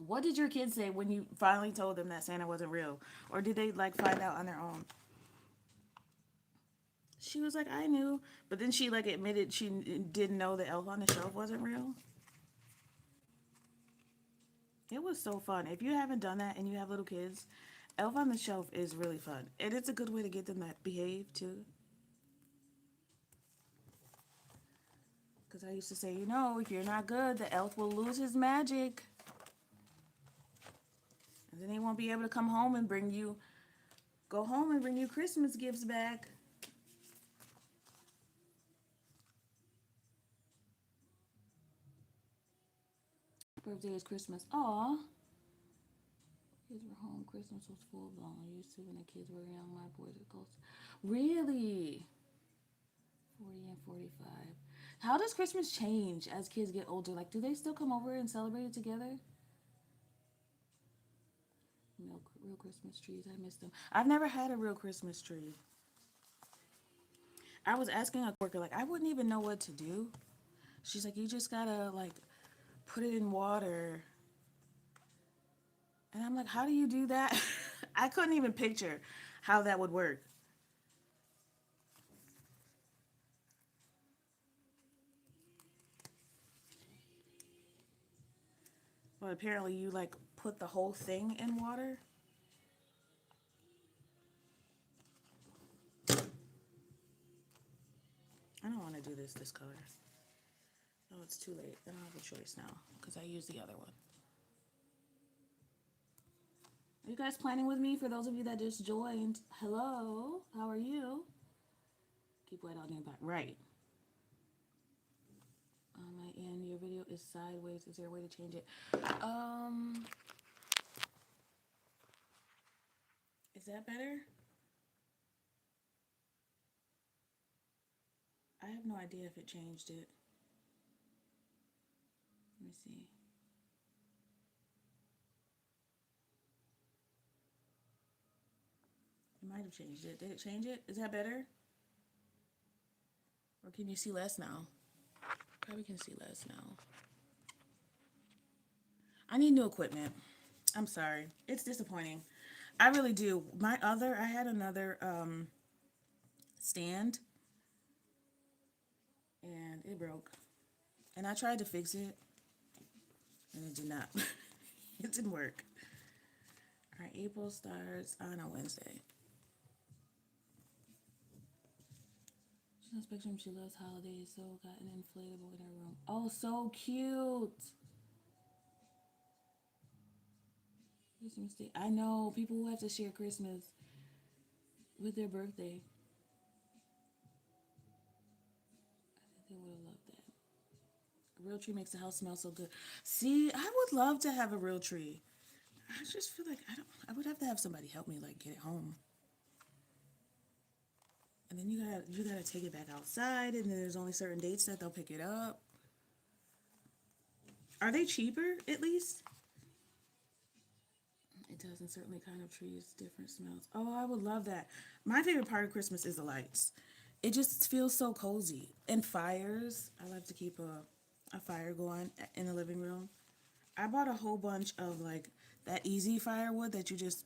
What did your kids say when you finally told them that Santa wasn't real? Or did they like find out on their own? She was like, I knew. But then she like admitted she didn't know the Elf on the Shelf wasn't real. It was so fun. If you haven't done that and you have little kids, Elf on the Shelf is really fun. And it's a good way to get them to behave too. Because I used to say, if you're not good, the elf will lose his magic. And then he won't be able to come home and go home and bring you Christmas gifts back. Birthday is Christmas. Aw. Kids were home. Christmas was full blown. I used to when the kids were young. My boys were close. Really? 40 and 45. How does Christmas change as kids get older? Like, do they still come over and celebrate it together? No real Christmas trees. I miss them. I've never had a real Christmas tree. I was asking a worker, like, I wouldn't even know what to do. She's like, you just gotta, like, put it in water. And I'm like, how do you do that? I couldn't even picture how that would work. But apparently you, like, put the whole thing in water. I don't want to do this color. Oh, it's too late. I don't have a choice now because I used the other one. Are you guys planning with me? For those of you that just joined, hello, how are you? Keep white out nearby. Right. And your video is sideways. Is there a way to change it? Is that better? I have no idea if it changed it. Let me see. It might have changed it. Did it change it? Is that better? Or can you see less now? Probably can see less now. I need new equipment. I'm sorry. It's disappointing. I really do. I had another stand and it broke. And I tried to fix it and it did not. It didn't work. All right, April starts on a Wednesday. She's on Spectrum. She loves holidays, so got an inflatable in her room. Oh, so cute. Christmas Day. I know people who have to share Christmas with their birthday. I think they would have loved that. A real tree makes the house smell so good. See, I would love to have a real tree. I just feel like I would have to have somebody help me like get it home. And then you gotta take it back outside, and then there's only certain dates that they'll pick it up. Are they cheaper at least? It does, and certainly kind of trees, different smells. Oh, I would love that. My favorite part of Christmas is the lights. It just feels so cozy. And fires. I like to keep a fire going in the living room. I bought a whole bunch of like that easy firewood that you just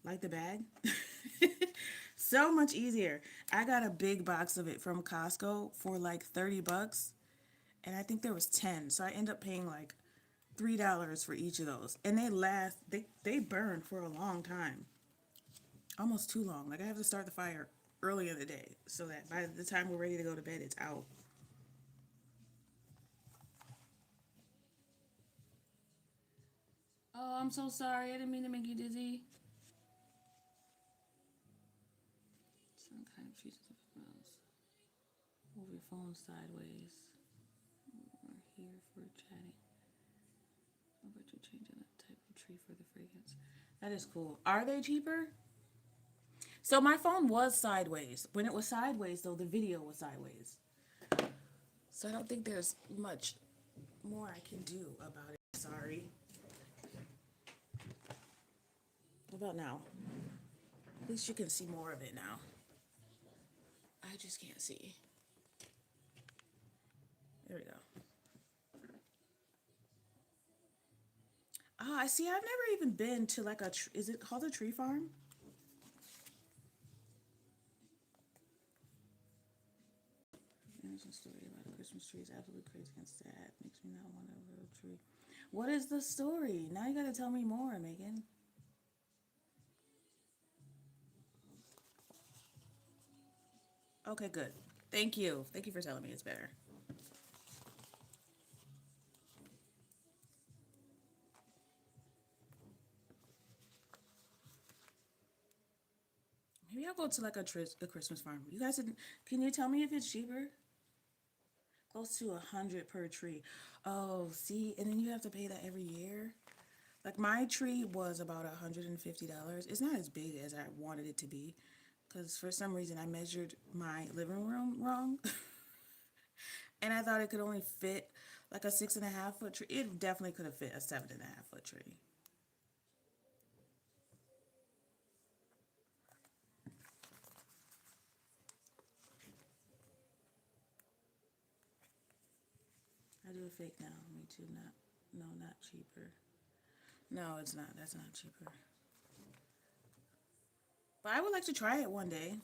like the bag. So much easier. I got a big box of it from Costco for like $30, and I think there was 10. So I end up paying like $3 for each of those. And they last they burn for a long time. Almost too long. Like I have to start the fire early in the day so that by the time we're ready to go to bed it's out. Oh, I'm so sorry. I didn't mean to make you dizzy. Some kind of trees with smells. Move your phone sideways. We're here for chatting. How about you changing the type of tree for the fragrance? That is cool. Are they cheaper? So my phone was sideways. When it was sideways, though, the video was sideways. So I don't think there's much more I can do about it. Sorry. What about now? At least you can see more of it now. I just can't see. There we go. Ah, I see. I've never even been to like is it called a tree farm? There's a story about a Christmas tree is absolutely crazy and sad. Makes me not want a real tree. What is the story? Now you gotta tell me more, Megan. Okay, good. Thank you. Thank you for telling me it's better. Maybe I'll go to like a Christmas farm. You guys, can you tell me if it's cheaper? Close to 100 per tree. Oh, see, and then you have to pay that every year. Like my tree was about $150. It's not as big as I wanted it to be, because for some reason I measured my living room wrong, and I thought it could only fit like a 6.5 foot tree. It definitely could have fit a 7.5 foot tree. I do a fake now. Me too. Not, no, not cheaper. No, it's not. That's not cheaper. But I would like to try it one day.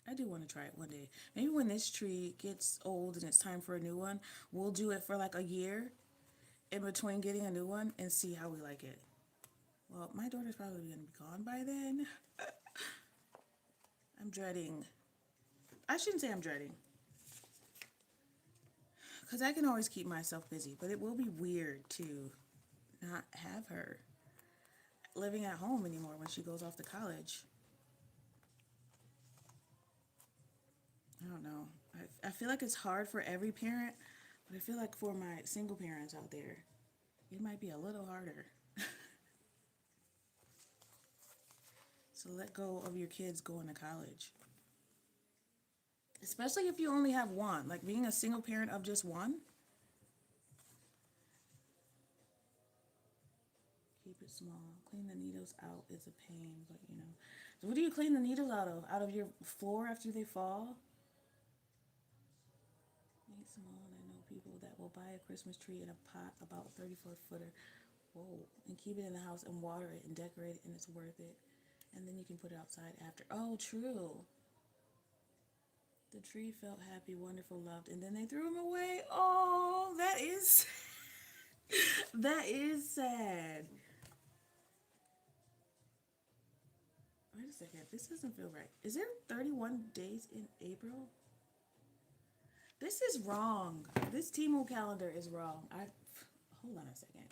I do want to try it one day. Maybe when this tree gets old and it's time for a new one, we'll do it for like a year in between getting a new one and see how we like it. Well, my daughter's probably going to be gone by then. I'm dreading. I shouldn't say I'm dreading, because I can always keep myself busy, but it will be weird to not have her living at home anymore when she goes off to college. I don't know. I feel like it's hard for every parent, but I feel like for my single parents out there, it might be a little harder. So let go of your kids going to college. Especially if you only have one. Like being a single parent of just one. Keep it small. Clean the needles out is a pain, but you know. So what do you clean the needles out of? Out of your floor after they fall? Make small, and I know people that will buy a Christmas tree in a pot about 34 footer. Whoa. And keep it in the house and water it and decorate it, and it's worth it. And then you can put it outside after. Oh, true. The tree felt happy, wonderful, loved, and then they threw him away. Oh, that is that is sad. Wait a second. This doesn't feel right. Is there 31 days in April? This is wrong. This Temu calendar is wrong. I hold on a second.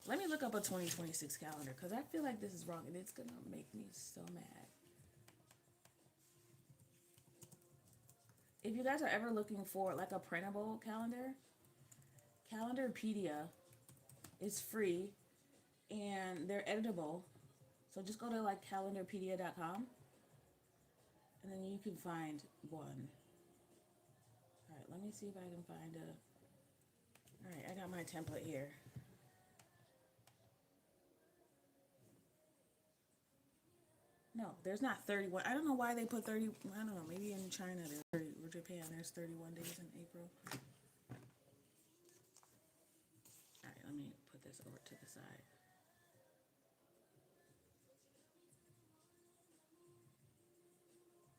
Let me look up a 2026 calendar because I feel like this is wrong and it's gonna make me so mad. If you guys are ever looking for like a printable calendar, Calendarpedia is free and they're editable. So just go to like calendarpedia.com and then you can find one. All right, let me see if I can find a All right, I got my template here. No, there's not 31. I don't know why they put 30. I don't know. Maybe in China there's 30, or Japan there's 31 days in April. All right, let me put this over to the side.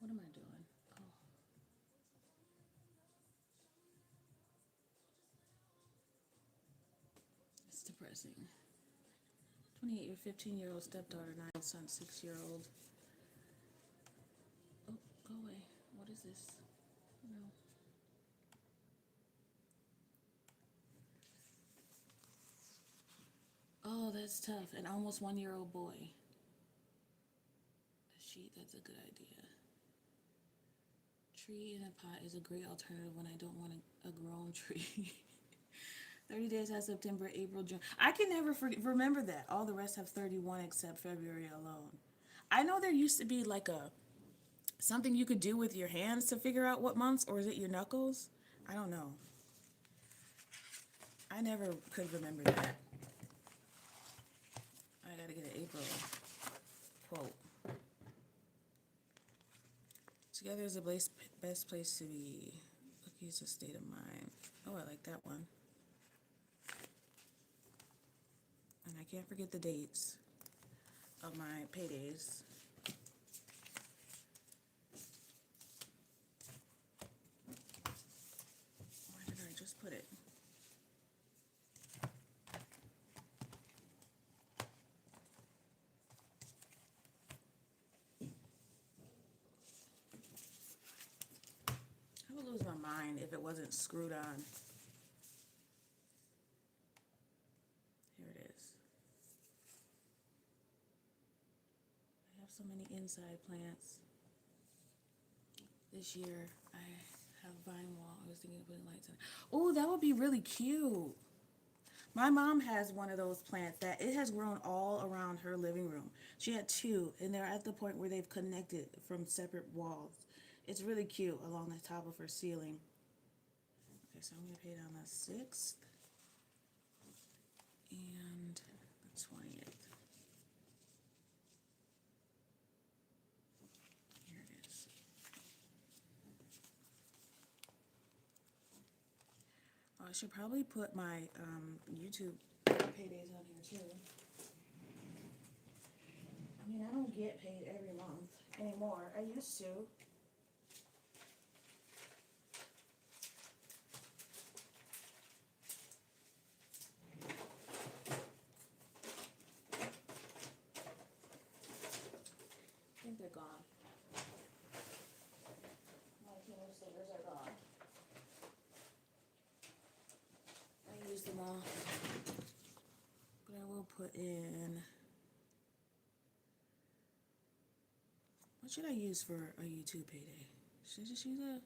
What am I doing? Oh, it's depressing. 28-year, 15-year-old stepdaughter, 9-year-old son, 6-year-old. Oh, go away. What is this? No. Oh, that's tough. An almost 1-year-old boy. A sheet, that's a good idea. Tree in a pot is a great alternative when I don't want a grown tree. 30 days has September, April, June. I can never remember that. All the rest have 31 except February alone. I know there used to be like a something you could do with your hands to figure out what months, or is it your knuckles? I don't know. I never could remember that. I gotta get an April quote. Together is the best place to be. Cookies, a state of mind. Oh, I like that one. And I can't forget the dates of my paydays. Where did I just put it? I would lose my mind if it wasn't screwed on. Here it is. I have so many inside plants. This year I have vine wall. I was thinking of putting lights in it. Oh, that would be really cute. My mom has one of those plants that it has grown all around her living room. She had two, and they're at the point where they've connected from separate walls. It's really cute along the top of her ceiling. Okay, so I'm going to pay it on the 6th and the 20th. Here it is. Oh, I should probably put my YouTube paydays on here too. I mean, I don't get paid every month anymore. I used to. I think they're gone. My kilo stickers are gone. I used them all. But I will put in. What should I use for a YouTube payday? Should I just use a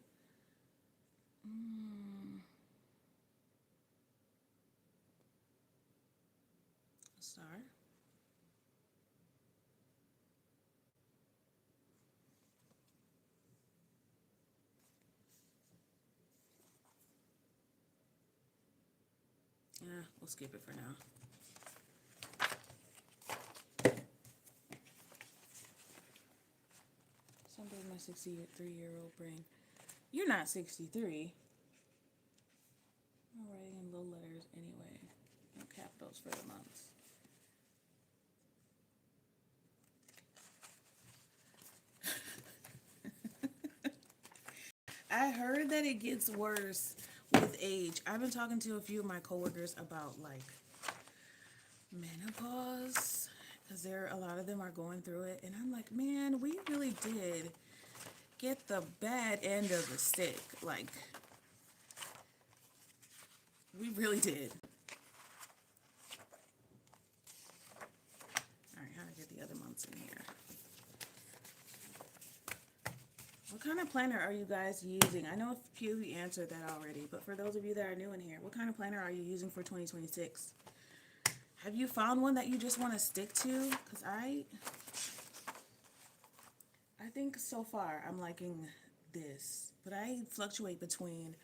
star? Yeah, we'll skip it for now. Something my 63-year-old brain. You're not 63. I'm writing in low letters anyway. No capitals for the months. I heard that it gets worse with age. I've been talking to a few of my coworkers about like menopause because a lot of them are going through it, and I'm like, man, we really did get the bad end of the stick. Like, we really did. All right, how to get the other months in here? What kind of planner are you guys using? I know a few of you answered that already, but for those of you that are new in here, what kind of planner are you using for 2026? Have you found one that you just want to stick to? Because I think so far I'm liking this, but I fluctuate between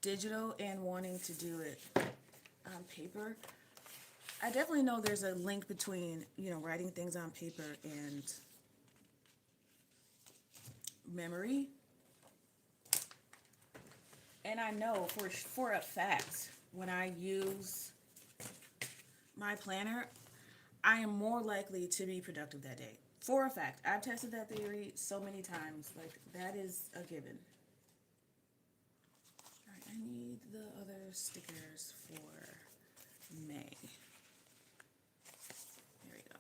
digital and wanting to do it on paper. I definitely know there's a link between, writing things on paper and memory. And I know for a fact when I use my planner, I am more likely to be productive that day. For a fact. I've tested that theory so many times. Like, that is a given. Alright, I need the other stickers for May. There we go.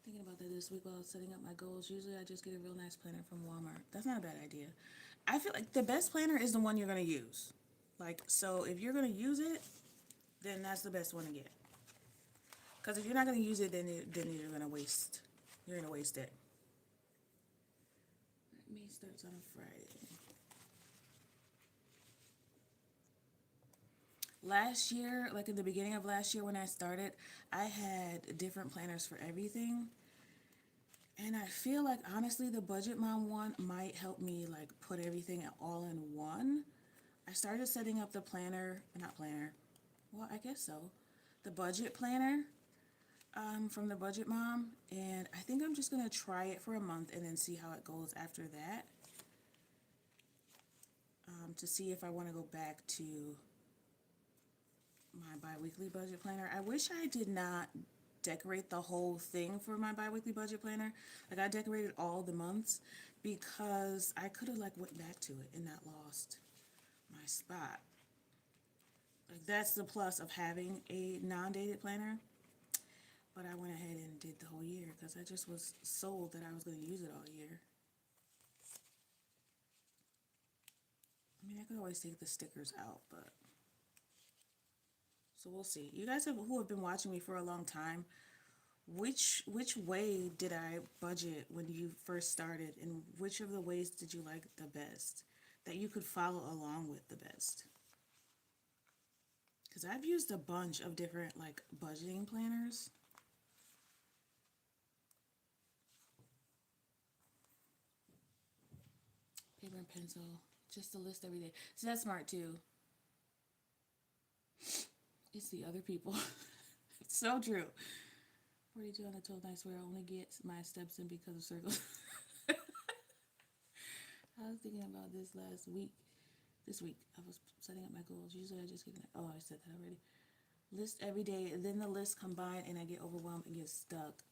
Thinking about that this week while setting up my goals. Usually I just get a real nice planner from Walmart. That's not a bad idea. I feel like the best planner is the one you're going to use. Like, so if you're going to use it, then that's the best one to get. Because if you're not going to use it, then you're going to waste. You're going to waste it. May starts on a Friday. Last year, like in the beginning of last year when I started, I had different planners for everything. And I feel like, honestly, the Budget Mom one might help me, like, put everything all in one. I started setting up the planner, not planner, well, I guess so, the budget planner from the Budget Mom. And I think I'm just going to try it for a month and then see how it goes after that. To see if I want to go back to my bi-weekly budget planner. I wish I did not decorate the whole thing for my bi-weekly budget planner. Like, I decorated all the months because I could have, like, went back to it and not lost my spot. Like, that's the plus of having a non-dated planner. But I went ahead and did the whole year because I just was sold that I was going to use it all year. I mean, I could always take the stickers out, but so we'll see. You guys who have been watching me for a long time, which way did I budget when you first started, and which of the ways did you like the best that you could follow along with the best? Because I've used a bunch of different, like, budgeting planners. Paper and pencil, just a list every day. So that's smart too. It's the other people. It's so true. 42 on the 12 nights where I only get my steps in because of circles. I was thinking about this last week. This week, I was setting up my goals. Usually I just get, I said that already. List every day, and then the list combine, and I get overwhelmed and get stuck.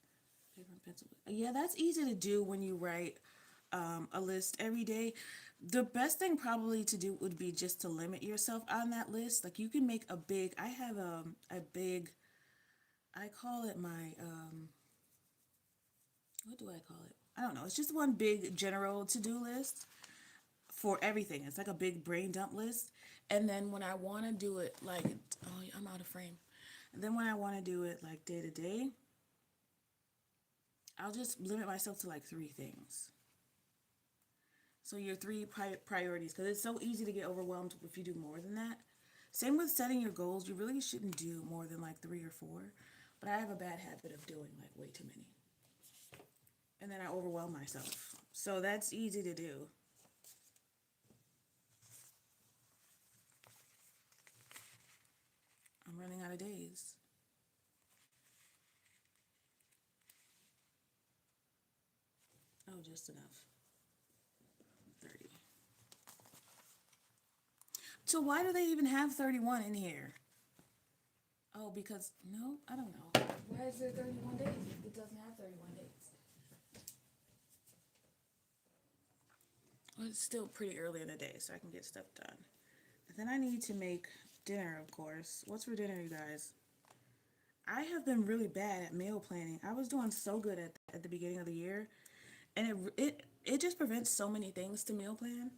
Paper and pencil. Yeah, that's easy to do when you write a list every day. The best thing probably to do would be just to limit yourself on that list. Like, you can make a big, I have a big, I call it my, what do I call it? I don't know. It's just one big general to-do list for everything. It's like a big brain dump list. And then when I want to do it, like, oh, I'm out of frame. And then when I want to do it, like, day to day, I'll just limit myself to, like, 3 things. So your 3 priorities, because it's so easy to get overwhelmed if you do more than that. Same with setting your goals. You really shouldn't do more than, like, 3 or 4. But I have a bad habit of doing, like, way too many. And then I overwhelm myself. So that's easy to do. I'm running out of days. Oh, just enough. 30. So why do they even have 31 in here? Oh, because, no, I don't know. Why is there 31 days if it doesn't have 31 days? Well, it's still pretty early in the day, so I can get stuff done. And then I need to make dinner, of course. What's for dinner, you guys? I have been really bad at meal planning. I was doing so good at the beginning of the year, and it just prevents so many things to meal plan,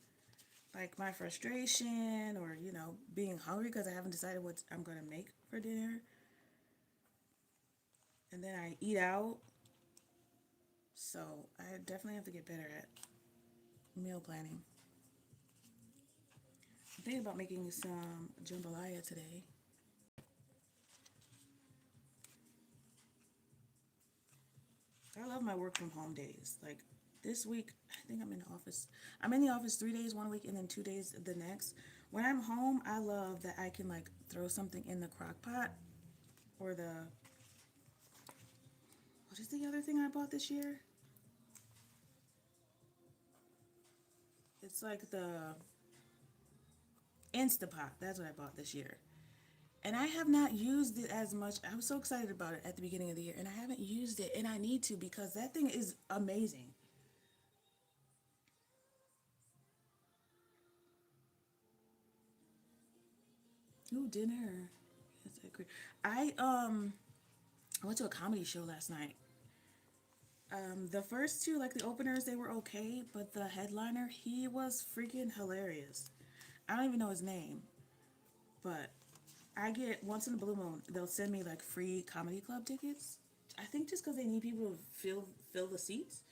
like my frustration or being hungry because I haven't decided what I'm gonna make for dinner, and then I eat out. So I definitely have to get better at meal planning. I'm thinking about making some jambalaya today. I love my work from home days. Like, This week, I think I'm in the office. I'm in the office 3 days one week and then 2 days the next. When I'm home, I love that I can like throw something in the crock pot or the, what is the other thing I bought this year? It's like the Instapot. That's what I bought this year. And I have not used it as much. I was so excited about it at the beginning of the year, and I haven't used it, and I need to because that thing is amazing. Ooh, dinner. Yes, I agree. I went to a comedy show last night. The first two, like the openers, they were okay, but the headliner, he was freaking hilarious. I don't even know his name, but I get once in a blue moon, they'll send me like free comedy club tickets. I think just because they need people to fill the seats.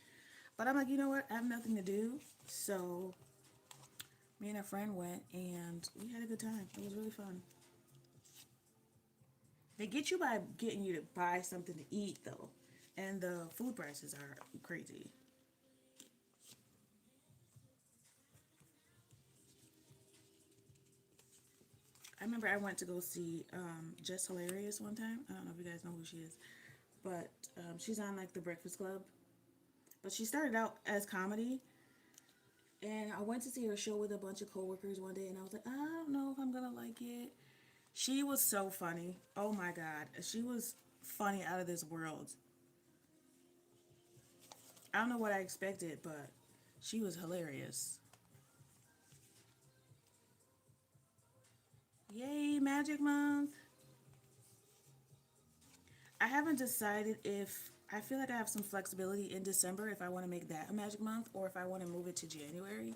But I'm like, you know what? I have nothing to do, so me and a friend went and we had a good time. It was really fun. They get you by getting you to buy something to eat though, and the food prices are crazy. I remember I went to go see Just Hilarious one time. I don't know if you guys know who she is, but she's on like the Breakfast Club. But she started out as comedy, and I went to see her show with a bunch of coworkers one day, and I was like, I don't know if I'm gonna like it. She was so funny. Oh my god, she was funny out of this world. I don't know what I expected, but she was hilarious. Yay, Magic Month! I haven't decided if I feel like I have some flexibility in December if I want to make that a Magic Month or if I want to move it to January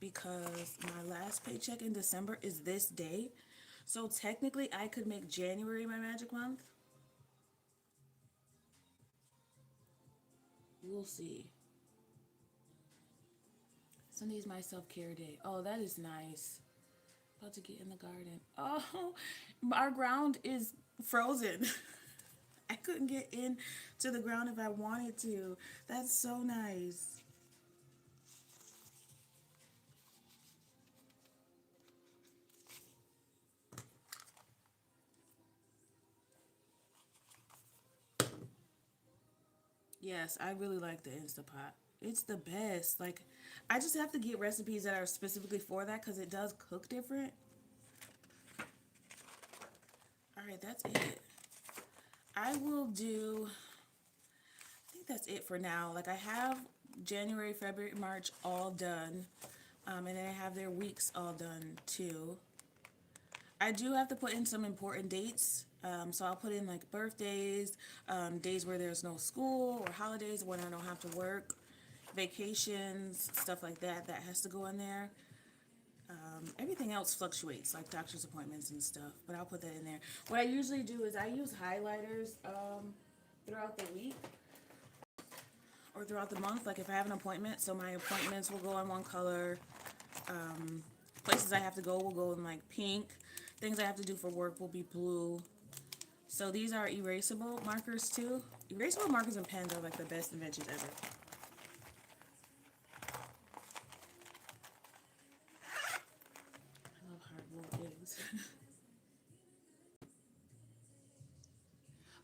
because my last paycheck in December is this day. So technically, I could make January my Magic Month. We'll see. Sunday's my self care day. Oh, that is nice. About to get in the garden. Oh, our ground is frozen. I couldn't get in to the ground if I wanted to. That's so nice. Yes, I really like the Instapot. It's the best. Like, I just have to get recipes that are specifically for that because it does cook different. All right, that's it. I will do, I think that's it for now. Like, I have January, February, March all done. And then I have their weeks all done too. I do have to put in some important dates. So I'll put in like birthdays, days where there's no school, or holidays when I don't have to work, vacations, stuff like that. That has to go in there. Everything else fluctuates, like doctor's appointments and stuff, but I'll put that in there. What I usually do is I use highlighters throughout the week or throughout the month. Like if I have an appointment, so my appointments will go in one color. Places I have to go will go in like pink. Things I have to do for work will be blue. So these are erasable markers too. Erasable markers and pens are like the best inventions ever. I love hard-boiled eggs.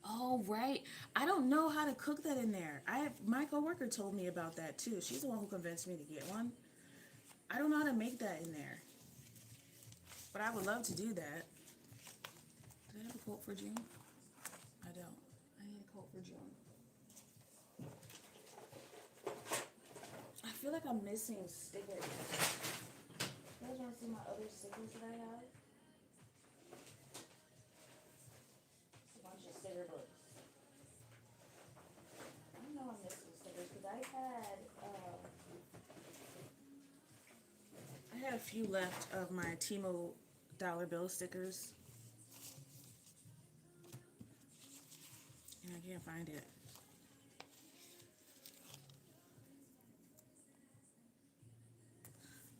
Oh right, I don't know how to cook that in there. My coworker told me about that too. She's the one who convinced me to get one. I don't know how to make that in there, but I would love to do that. Do I have a quote for June? I don't. I need a quote for June. I feel like I'm missing stickers. You guys want to see my other stickers that I have? It's a bunch of sticker books. I know I'm missing stickers because I had a few left of my Timo dollar bill stickers, and I can't find it.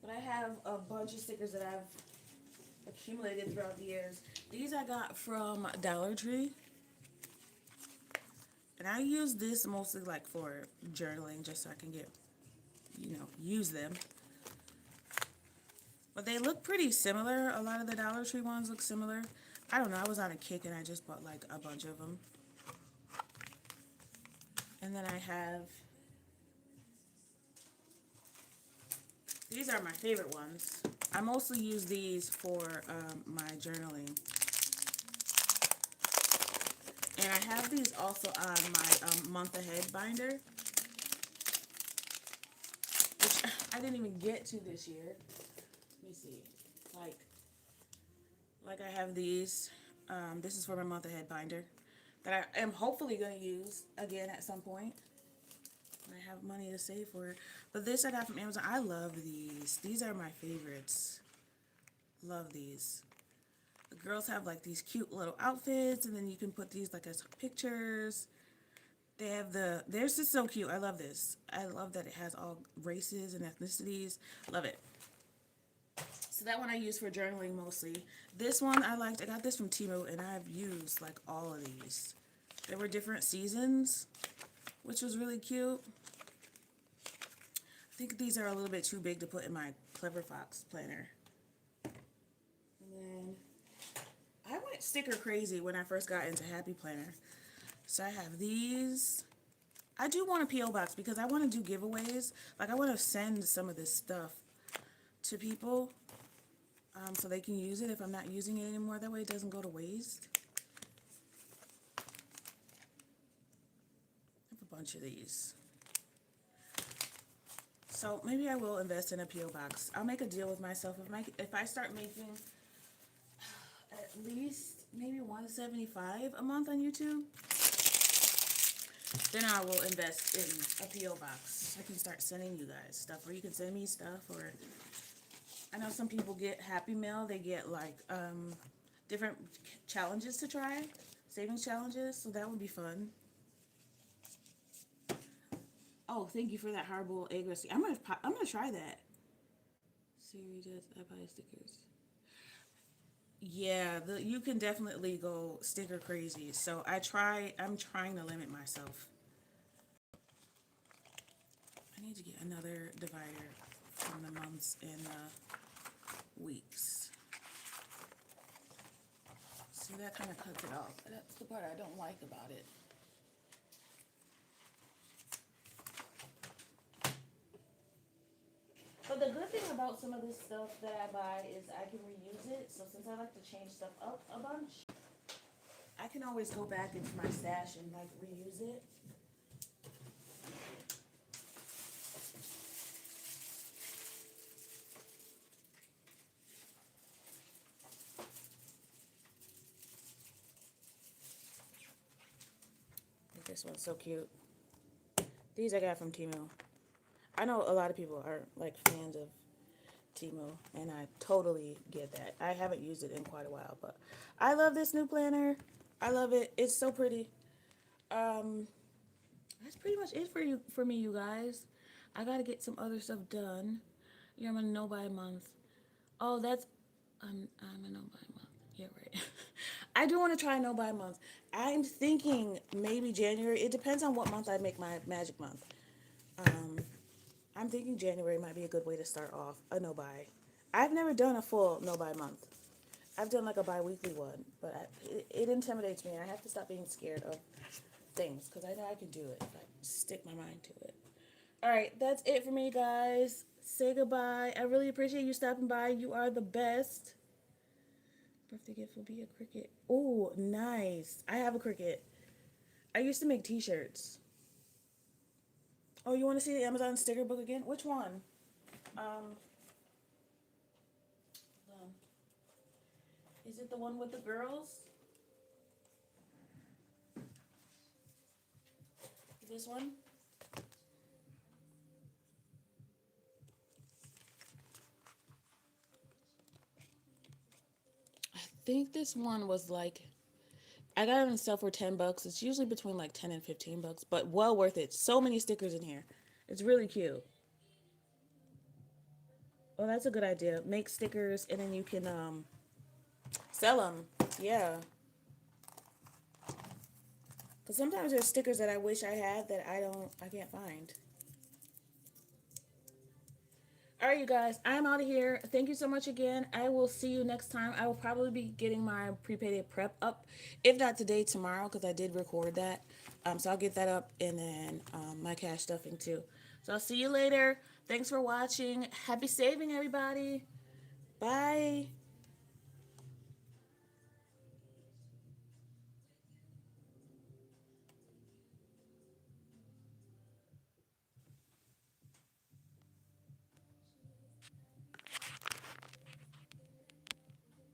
But I have a bunch of stickers that I've accumulated throughout the years. These I got from Dollar Tree. And I use this mostly like for journaling just so I can get you know, use them. But they look pretty similar. A lot of the Dollar Tree ones look similar. I don't know. I was on a kick and I just bought like a bunch of them. And then I have, these are my favorite ones. I mostly use these for my journaling. And I have these also on my month ahead binder, which I didn't even get to this year. Let me see. Like I have these. This is for my month ahead binder that I am hopefully going to use again at some point. I have money to save for it. But this I got from Amazon. I love these. These are my favorites. Love these. The girls have like these cute little outfits, and then you can put these like as pictures. They have theirs is so cute. I love this. I love that it has all races and ethnicities. Love it. So that one I use for journaling mostly. This one I liked. I got this from Temu, and I've used like all of these. There were different seasons, which was really cute. I think these are a little bit too big to put in my Clever Fox planner. And then I went sticker crazy when I first got into Happy Planner. So I have these. I do want a P.O. box because I want to do giveaways. Like I want to send some of this stuff to people so they can use it if I'm not using it anymore. That way it doesn't go to waste. I have a bunch of these. So maybe I will invest in a P.O. box. I'll make a deal with myself. If I start making at least maybe $175 a month on YouTube, then I will invest in a P.O. box. I can start sending you guys stuff, or you can send me stuff, or I know some people get Happy Mail. They get like different challenges to try, savings challenges, so that would be fun. Oh, thank you for that hard-boiled egg recipe. I'm gonna try that. Siri does I buy stickers. Yeah, you can definitely go sticker crazy. So I'm trying to limit myself. I need to get another divider from the months and weeks. See, that kind of cuts it off. That's the part I don't like about it. But the good thing about some of this stuff that I buy is I can reuse it. So since I like to change stuff up a bunch, I can always go back into my stash and like reuse it. This one's so cute. These I got from Temu. I know a lot of people aren't like fans of Temu, and I totally get that. I haven't used it in quite a while, but I love this new planner. I love it. It's so pretty. That's pretty much it for me, you guys. I gotta get some other stuff done. Yeah, I'm a no buy month. Oh, that's I'm a no buy month. Yeah, right. I do want to try no buy month. I'm thinking maybe January. It depends on what month I make my magic month. I'm thinking January might be a good way to start off a no buy. I've never done a full no buy month. I've done like a bi-weekly one, but it intimidates me, and I have to stop being scared of things because I know I can do it if I stick my mind to it. All right, that's it for me, guys. Say goodbye. I really appreciate you stopping by. You are the best. Birthday gift will be a Cricut. Oh, nice. I have a Cricut. I used to make t-shirts. Oh, you want to see the Amazon sticker book again? Which one? Um, is it the one with the girls? This one? I think this one was like, I got it on sale for $10. It's usually between like 10 and $15, but well worth it. So many stickers in here. It's really cute. Oh, that's a good idea. Make stickers and then you can sell them. Yeah. Because sometimes there's stickers that I wish I had that I can't find. All right, you guys, I'm out of here. Thank you so much again. I will see you next time. I will probably be getting my prepaid prep up, if not today, tomorrow, because I did record that. So I'll get that up, and then my cash stuffing too. So I'll see you later. Thanks for watching. Happy saving, everybody. Bye.